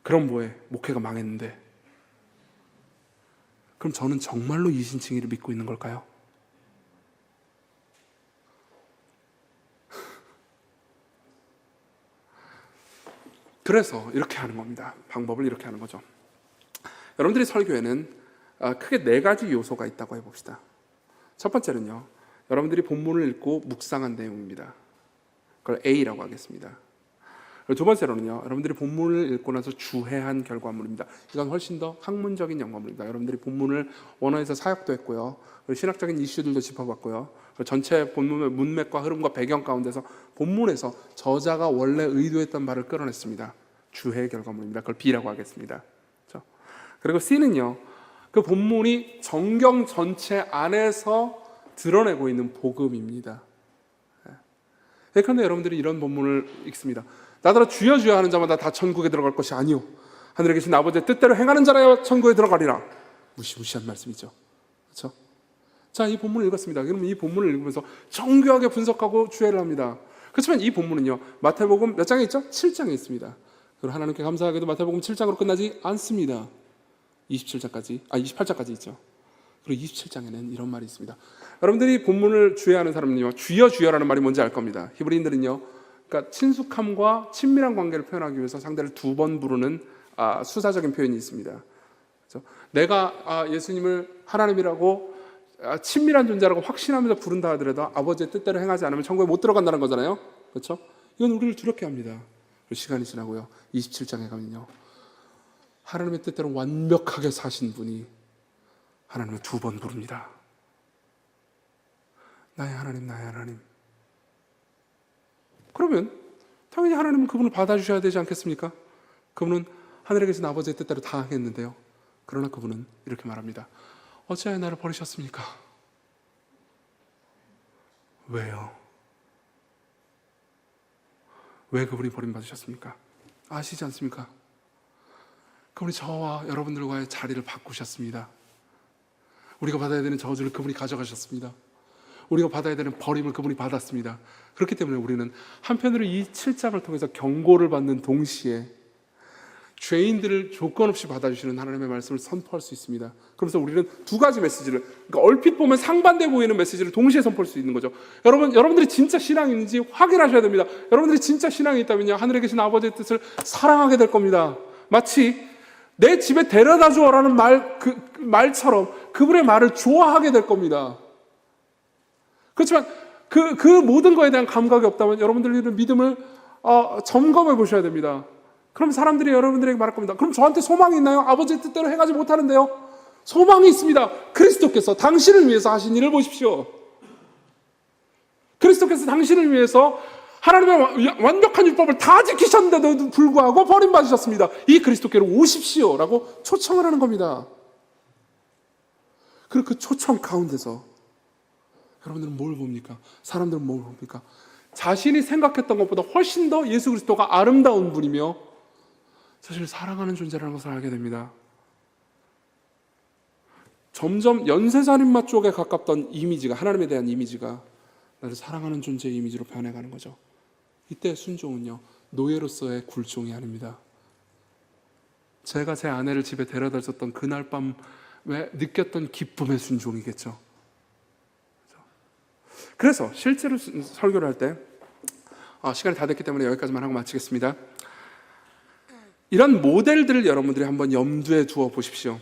그럼 뭐해? 목회가 망했는데. 그럼 저는 정말로 이신칭의를 믿고 있는 걸까요? 그래서 이렇게 하는 겁니다. 방법을 이렇게 하는 거죠. 여러분들이 설교에는 크게 4가지 요소가 있다고 해봅시다. 첫 번째는요, 여러분들이 본문을 읽고 묵상한 내용입니다. 그걸 A라고 하겠습니다. 그리고 두 번째로는요, 여러분들이 본문을 읽고 나서 주해한 결과물입니다. 이건 훨씬 더 학문적인 연관물입니다. 여러분들이 본문을 원어에서 사역도 했고요, 그리고 신학적인 이슈들도 짚어봤고요, 그리고 전체 본문의 문맥과 흐름과 배경 가운데서 본문에서 저자가 원래 의도했던 말을 끌어냈습니다. 주해의 결과물입니다. 그걸 B라고 하겠습니다. 그렇죠? 그리고 C는요, 그 본문이 정경 전체 안에서 드러내고 있는 복음입니다. 그런데 여러분들이 이런 본문을 읽습니다. 나더러 주여 주여 하는 자마다 다 천국에 들어갈 것이 아니요 하늘에 계신 아버지의 뜻대로 행하는 자라야 천국에 들어가리라. 무시무시한 말씀이죠. 그렇죠? 자, 이 본문을 읽었습니다. 그러면 이 본문을 읽으면서 정교하게 분석하고 주해를 합니다. 그렇지만 이 본문은요, 마태복음 몇 장에 있죠? 7장에 있습니다. 그리고 하나님께 감사하게도 마태복음 7장으로 끝나지 않습니다. 28장까지 있죠. 그리고 27장에는 이런 말이 있습니다. 여러분들이 본문을 주해하는 사람은요, 주여 주여라는 말이 뭔지 알 겁니다. 히브리인들은요, 그러니까 친숙함과 친밀한 관계를 표현하기 위해서 상대를 2번 부르는 수사적인 표현이 있습니다. 그렇죠? 내가 예수님을 하나님이라고 친밀한 존재라고 확신하면서 부른다 하더라도 아버지의 뜻대로 행하지 않으면 천국에 못 들어간다는 거잖아요. 그렇죠? 이건 우리를 두렵게 합니다. 시간이 지나고요, 27장에 가면요, 하나님의 뜻대로 완벽하게 사신 분이 하나님을 2번 부릅니다. 나의 하나님, 나의 하나님. 그러면 당연히 하나님은 그분을 받아주셔야 되지 않겠습니까? 그분은 하늘에 계신 아버지의 뜻대로 다 했는데요, 그러나 그분은 이렇게 말합니다. 어찌하여 나를 버리셨습니까? 왜요? 왜 그분이 버림받으셨습니까? 아시지 않습니까? 그분이 저와 여러분들과의 자리를 바꾸셨습니다. 우리가 받아야 되는 저주를 그분이 가져가셨습니다. 우리가 받아야 되는 버림을 그분이 받았습니다. 그렇기 때문에 우리는 한편으로 이 7장을 통해서 경고를 받는 동시에 죄인들을 조건 없이 받아주시는 하나님의 말씀을 선포할 수 있습니다. 그래서 우리는 2가지 메시지를, 그러니까 얼핏 보면 상반돼 보이는 메시지를 동시에 선포할 수 있는 거죠. 여러분들이 진짜 신앙이 있는지 확인하셔야 됩니다. 여러분들이 진짜 신앙이 있다면요, 하늘에 계신 아버지의 뜻을 사랑하게 될 겁니다. 마치 내 집에 데려다 주어라는 말처럼 그분의 말을 좋아하게 될 겁니다. 그렇지만 그 모든 거에 대한 감각이 없다면 여러분들의 믿음을 점검해 보셔야 됩니다. 그럼 사람들이 여러분들에게 말할 겁니다. 그럼 저한테 소망이 있나요? 아버지의 뜻대로 해가지 못하는데요? 소망이 있습니다. 그리스도께서 당신을 위해서 하신 일을 보십시오. 그리스도께서 당신을 위해서 하나님의 완벽한 율법을 다 지키셨는데도 불구하고 버림받으셨습니다. 이 그리스도께로 오십시오 라고 초청을 하는 겁니다. 그리고 그 초청 가운데서 여러분들은 뭘 봅니까? 사람들은 뭘 봅니까? 자신이 생각했던 것보다 훨씬 더 예수 그리스도가 아름다운 분이며 사실 사랑하는 존재라는 것을 알게 됩니다. 점점 연쇄살인마 쪽에 가깝던 이미지가, 하나님에 대한 이미지가 나를 사랑하는 존재의 이미지로 변해가는 거죠. 이때 순종은요, 노예로서의 굴종이 아닙니다. 제가 제 아내를 집에 데려다 줬던 그날 밤에 느꼈던 기쁨의 순종이겠죠. 그래서 실제로 설교를 할 때 시간이 다 됐기 때문에 여기까지만 하고 마치겠습니다. 이런 모델들을 여러분들이 한번 염두에 두어 보십시오.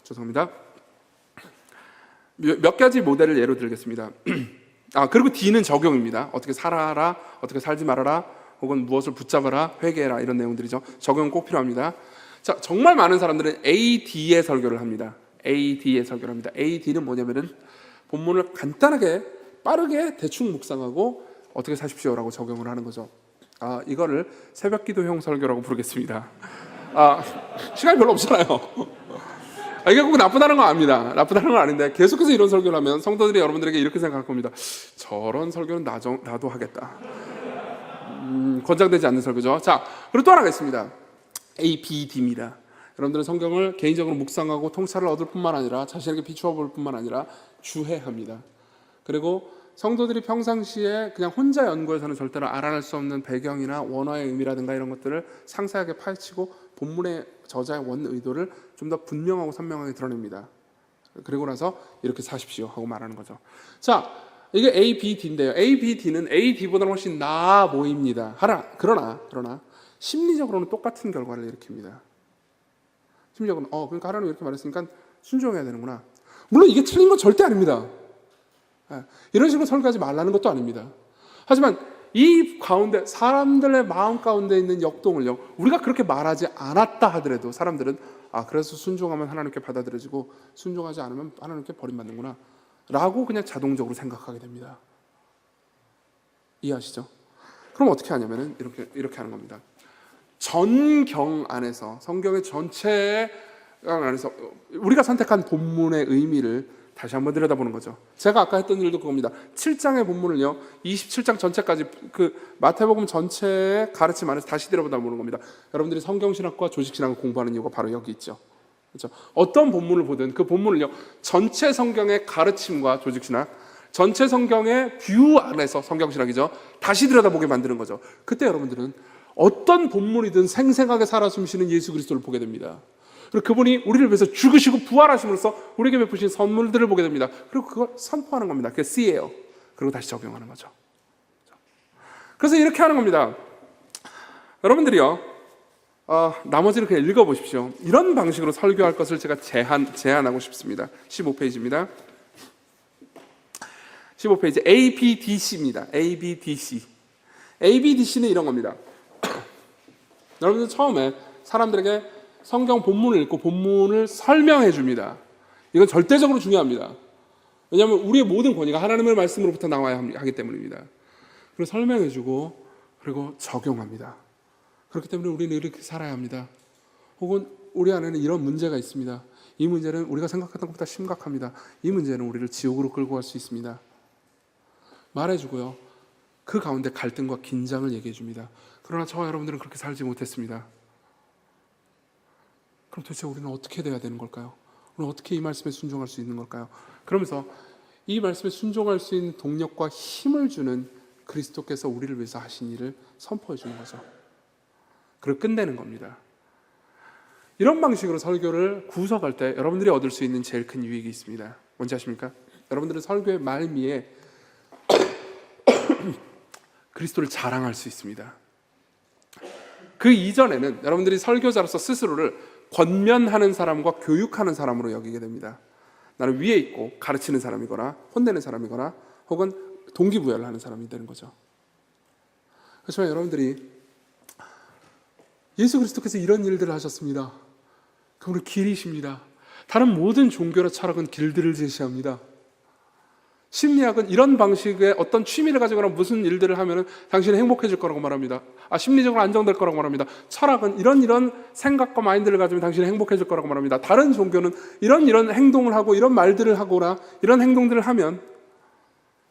죄송합니다. 몇 가지 모델을 예로 들겠습니다. 그리고 D는 적용입니다. 어떻게 살아라, 어떻게 살지 말아라, 혹은 무엇을 붙잡아라, 회개해라, 이런 내용들이죠. 적용은 꼭 필요합니다. 자, 정말 많은 사람들은 AD의 설교를 합니다. AD의 설교를 합니다. AD는 뭐냐면은 본문을 간단하게, 빠르게 대충 묵상하고 어떻게 사십시오라고 적용을 하는 거죠. 이거를 새벽기도형 설교라고 부르겠습니다. 시간이 별로 없잖아요. 이게 꼭 나쁘다는 건 압니다. 나쁘다는 건 아닌데 계속해서 이런 설교를 하면 성도들이 여러분들에게 이렇게 생각할 겁니다. 저런 설교는 나도 하겠다. 권장되지 않는 설교죠. 자, 그리고 또 하나가 있습니다. ABD입니다. 여러분들은 성경을 개인적으로 묵상하고 통찰을 얻을 뿐만 아니라 자신에게 비추어 볼 뿐만 아니라 주해합니다. 그리고 성도들이 평상시에 그냥 혼자 연구해서는 절대로 알아낼 수 없는 배경이나 원어의 의미라든가 이런 것들을 상세하게 파헤치고 본문의 저자의 원 의도를 좀 더 분명하고 선명하게 드러냅니다. 그리고 나서 이렇게 사십시오 하고 말하는 거죠. 자, 이게 A, B, D인데요. A, B, D는 A, D보다는 훨씬 나아 보입니다. 그러나 심리적으로는 똑같은 결과를 일으킵니다. 심리적으로는 그러니까 하나님 이렇게 말했으니까 순종해야 되는구나. 물론 이게 틀린 건 절대 아닙니다. 이런 식으로 설교하지 말라는 것도 아닙니다. 하지만 이 가운데 사람들의 마음 가운데 있는 역동을요, 우리가 그렇게 말하지 않았다 하더라도 사람들은 그래서 순종하면 하나님께 받아들여지고 순종하지 않으면 하나님께 버림받는구나 라고 그냥 자동적으로 생각하게 됩니다. 이해하시죠? 그럼 어떻게 하냐면은 이렇게 하는 겁니다. 전경 안에서, 성경의 전체 안에서 우리가 선택한 본문의 의미를 다시 한번 들여다보는 거죠. 제가 아까 했던 일도 그겁니다. 7장의 본문을요, 27장 전체까지 그 마태복음 전체의 가르침 안에서 다시 들여다보는 겁니다. 여러분들이 성경신학과 조직신학을 공부하는 이유가 바로 여기 있죠. 그렇죠? 어떤 본문을 보든 그 본문을요, 전체 성경의 가르침과 조직신학, 전체 성경의 뷰 안에서, 성경신학이죠, 다시 들여다보게 만드는 거죠. 그때 여러분들은 어떤 본문이든 생생하게 살아 숨쉬는 예수 그리스도를 보게 됩니다. 그리고 그분이 우리를 위해서 죽으시고 부활하심으로써 우리에게 베푸신 선물들을 보게 됩니다. 그리고 그걸 선포하는 겁니다. 그게 C예요. 그리고 다시 적용하는 거죠. 그래서 이렇게 하는 겁니다. 여러분들이요, 나머지를 그냥 읽어보십시오. 이런 방식으로 설교할 것을 제가 제안하고 싶습니다. 15페이지입니다. 15페이지 ABDC입니다. ABDC. ABDC는 이런 겁니다. 여러분들 처음에 사람들에게 성경 본문을 읽고 본문을 설명해 줍니다. 이건 절대적으로 중요합니다. 왜냐하면 우리의 모든 권위가 하나님의 말씀으로부터 나와야 하기 때문입니다. 그리고 설명해 주고 그리고 적용합니다. 그렇기 때문에 우리는 이렇게 살아야 합니다. 혹은 우리 안에는 이런 문제가 있습니다. 이 문제는 우리가 생각했던 것보다 심각합니다. 이 문제는 우리를 지옥으로 끌고 갈 수 있습니다. 말해주고요, 그 가운데 갈등과 긴장을 얘기해 줍니다. 그러나 저와 여러분들은 그렇게 살지 못했습니다. 그럼 도대체 우리는 어떻게 돼야 되는 걸까요? 우리는 어떻게 이 말씀에 순종할 수 있는 걸까요? 그러면서 이 말씀에 순종할 수 있는 동력과 힘을 주는 그리스도께서 우리를 위해서 하신 일을 선포해 주는 거죠. 그리고 끝내는 겁니다. 이런 방식으로 설교를 구석할 때 여러분들이 얻을 수 있는 제일 큰 유익이 있습니다. 뭔지 아십니까? 여러분들은 설교의 말미에 그리스도를 자랑할 수 있습니다. 그 이전에는 여러분들이 설교자로서 스스로를 권면하는 사람과 교육하는 사람으로 여기게 됩니다. 나는 위에 있고 가르치는 사람이거나 혼내는 사람이거나 혹은 동기부여를 하는 사람이 되는 거죠. 그렇지만 여러분들이 예수 그리스도께서 이런 일들을 하셨습니다. 그분은 길이십니다. 다른 모든 종교나 철학은 길들을 제시합니다. 심리학은 이런 방식의 어떤 취미를 가지거나 무슨 일들을 하면 당신은 행복해질 거라고 말합니다. 심리적으로 안정될 거라고 말합니다. 철학은 이런 생각과 마인드를 가지면 당신은 행복해질 거라고 말합니다. 다른 종교는 이런 행동을 하고 이런 말들을 하거나 이런 행동들을 하면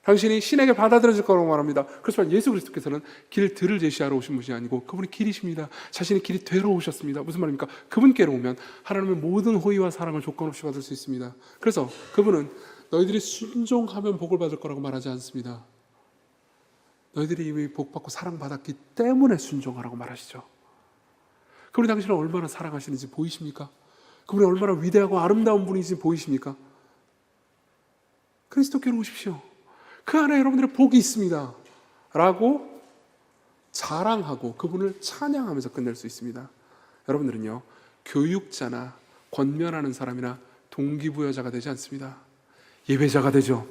당신이 신에게 받아들여질 거라고 말합니다. 그렇지만 예수 그리스도께서는 길들을 제시하러 오신 분이 아니고 그분이 길이십니다. 자신이 길이 되러 오셨습니다. 무슨 말입니까? 그분께로 오면 하나님의 모든 호의와 사랑을 조건 없이 받을 수 있습니다. 그래서 그분은 너희들이 순종하면 복을 받을 거라고 말하지 않습니다. 너희들이 이미 복받고 사랑받았기 때문에 순종하라고 말하시죠. 그분이 당신을 얼마나 사랑하시는지 보이십니까? 그분이 얼마나 위대하고 아름다운 분인지 보이십니까? 그리스도께로 오십시오. 그 안에 여러분들의 복이 있습니다 라고 자랑하고 그분을 찬양하면서 끝낼 수 있습니다. 여러분들은요, 교육자나 권면하는 사람이나 동기부여자가 되지 않습니다. 예배자가 되죠.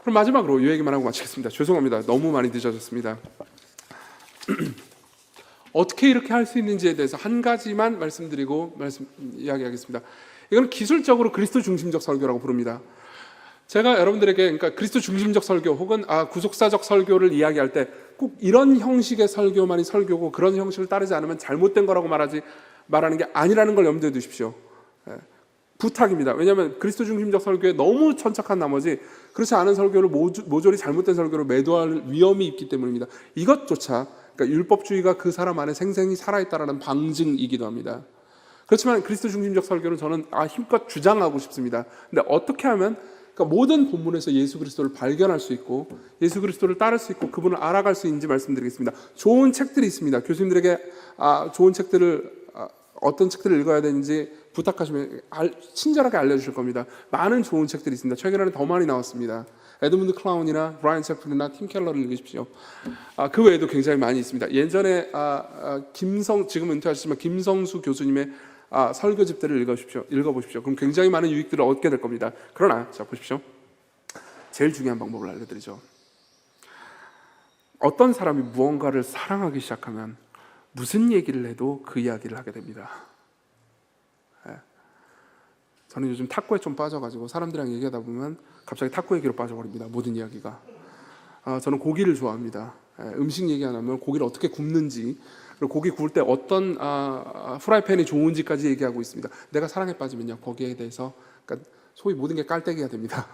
그럼 마지막으로 이 얘기만 하고 마치겠습니다. 죄송합니다. 너무 많이 늦어졌습니다. 어떻게 이렇게 할 수 있는지에 대해서 한 가지만 말씀드리고 이야기하겠습니다. 이건 기술적으로 그리스도 중심적 설교라고 부릅니다. 제가 여러분들에게 그러니까 그리스도 중심적 설교 혹은 구속사적 설교를 이야기할 때 꼭 이런 형식의 설교만이 설교고 그런 형식을 따르지 않으면 잘못된 거라고 말하는 게 아니라는 걸 염두에 두십시오. 부탁입니다. 왜냐하면 그리스도 중심적 설교에 너무 천착한 나머지 그렇지 않은 설교를 모조리 잘못된 설교로 매도할 위험이 있기 때문입니다. 이것조차 그러니까 율법주의가 그 사람 안에 생생히 살아있다는 방증이기도 합니다. 그렇지만 그리스도 중심적 설교는 저는 힘껏 주장하고 싶습니다. 근데 어떻게 하면 그러니까 모든 본문에서 예수 그리스도를 발견할 수 있고 예수 그리스도를 따를 수 있고 그분을 알아갈 수 있는지 말씀드리겠습니다. 좋은 책들이 있습니다. 교수님들에게 좋은 책들을 어떤 책들을 읽어야 되는지 부탁하시면 친절하게 알려주실 겁니다. 많은 좋은 책들이 있습니다. 최근에는 더 많이 나왔습니다. 에드문드 클라운이나 브라이언 채플린이나 팀 켈러를 읽으십시오. 그 외에도 굉장히 많이 있습니다. 예전에 지금 은퇴하셨지만 김성수 교수님의 설교집들을 읽어보십시오. 그럼 굉장히 많은 유익들을 얻게 될 겁니다. 그러나 자 보십시오. 제일 중요한 방법을 알려드리죠. 어떤 사람이 무언가를 사랑하기 시작하면 무슨 얘기를 해도 그 이야기를 하게 됩니다. 저는 요즘 탁구에 좀 빠져가지고 사람들이랑 얘기하다 보면 갑자기 탁구 얘기로 빠져버립니다. 모든 이야기가. 저는 고기를 좋아합니다. 음식 얘기 안 하면 고기를 어떻게 굽는지, 그리고 고기 구울 때 어떤 프라이팬이 좋은지까지 얘기하고 있습니다. 내가 사랑에 빠지면요, 거기에 대해서 그러니까 소위 모든 게 깔때기가 됩니다.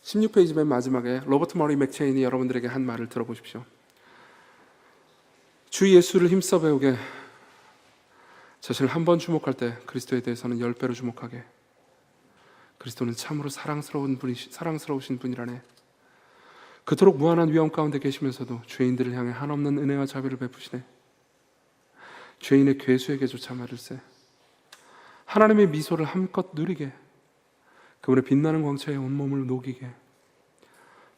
16페이지 맨 마지막에 로버트 머리 맥체인이 여러분들에게 한 말을 들어보십시오. 주 예수를 힘써 배우게, 자신을 한 번 주목할 때 그리스도에 대해서는 10배로 주목하게. 그리스도는 참으로 사랑스러우신 분이라네. 그토록 무한한 위험 가운데 계시면서도 죄인들을 향해 한없는 은혜와 자비를 베푸시네. 죄인의 괴수에게조차 말일세. 하나님의 미소를 한껏 누리게, 그분의 빛나는 광채에 온몸을 녹이게,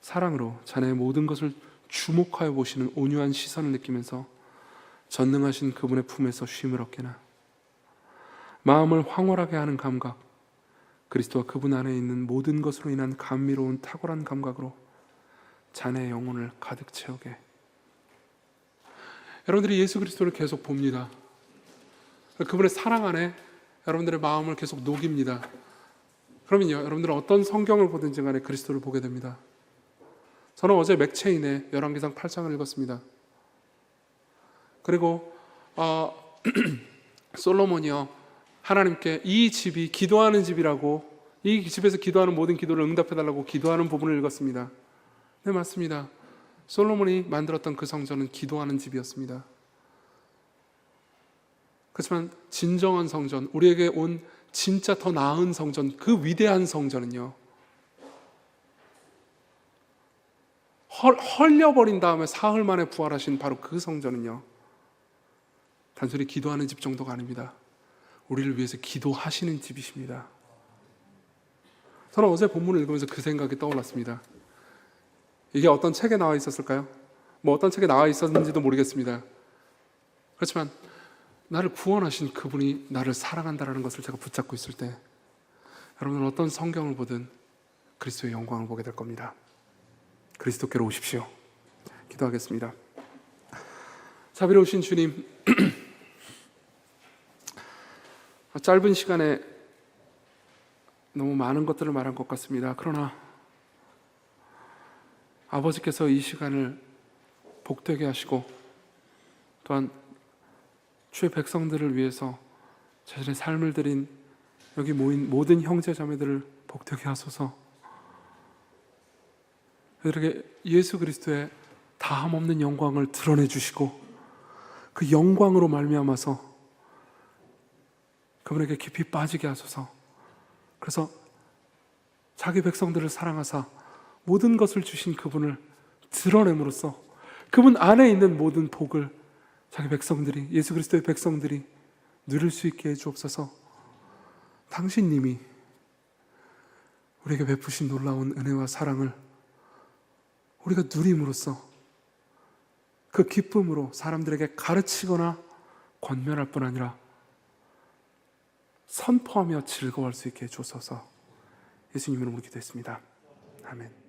사랑으로 자네의 모든 것을 주목하여 보시는 온유한 시선을 느끼면서 전능하신 그분의 품에서 쉼을 얻게나. 마음을 황홀하게 하는 감각, 그리스도와 그분 안에 있는 모든 것으로 인한 감미로운 탁월한 감각으로 자네의 영혼을 가득 채우게. 여러분들이 예수 그리스도를 계속 봅니다. 그분의 사랑 안에 여러분들의 마음을 계속 녹입니다. 그러면요, 여러분들은 어떤 성경을 보든지 간에 그리스도를 보게 됩니다. 저는 어제 맥체인의 열왕기상 8장을 읽었습니다. 그리고 솔로몬이요, 하나님께 이 집이 기도하는 집이라고, 이 집에서 기도하는 모든 기도를 응답해달라고 기도하는 부분을 읽었습니다. 네, 맞습니다. 솔로몬이 만들었던 그 성전은 기도하는 집이었습니다. 그렇지만 진정한 성전, 우리에게 온 진짜 더 나은 성전, 그 위대한 성전은요, 헐려버린 다음에 사흘 만에 부활하신 바로 그 성전은요, 단순히 기도하는 집 정도가 아닙니다. 우리를 위해서 기도하시는 집이십니다. 저는 어제 본문을 읽으면서 그 생각이 떠올랐습니다. 이게 어떤 책에 나와 있었을까요? 뭐 어떤 책에 나와 있었는지도 모르겠습니다. 그렇지만 나를 구원하신 그분이 나를 사랑한다는 것을 제가 붙잡고 있을 때 여러분은 어떤 성경을 보든 그리스도의 영광을 보게 될 겁니다. 그리스도께로 오십시오. 기도하겠습니다. 자비로우신 주님, 짧은 시간에 너무 많은 것들을 말한 것 같습니다. 그러나 아버지께서 이 시간을 복되게 하시고 또한 주의 백성들을 위해서 자신의 삶을 드린 여기 모인 모든 형제 자매들을 복되게 하소서. 그들에게 예수 그리스도의 다함없는 영광을 드러내 주시고 그 영광으로 말미암아서 그분에게 깊이 빠지게 하소서. 그래서 자기 백성들을 사랑하사 모든 것을 주신 그분을 드러냄으로써 그분 안에 있는 모든 복을 자기 백성들이, 예수 그리스도의 백성들이 누릴 수 있게 해주옵소서. 당신님이 우리에게 베푸신 놀라운 은혜와 사랑을 우리가 누림으로써 그 기쁨으로 사람들에게 가르치거나 권면할 뿐 아니라 선포하며 즐거워할 수 있게 해주소서. 예수님 이름으로 기도했습니다. 아멘.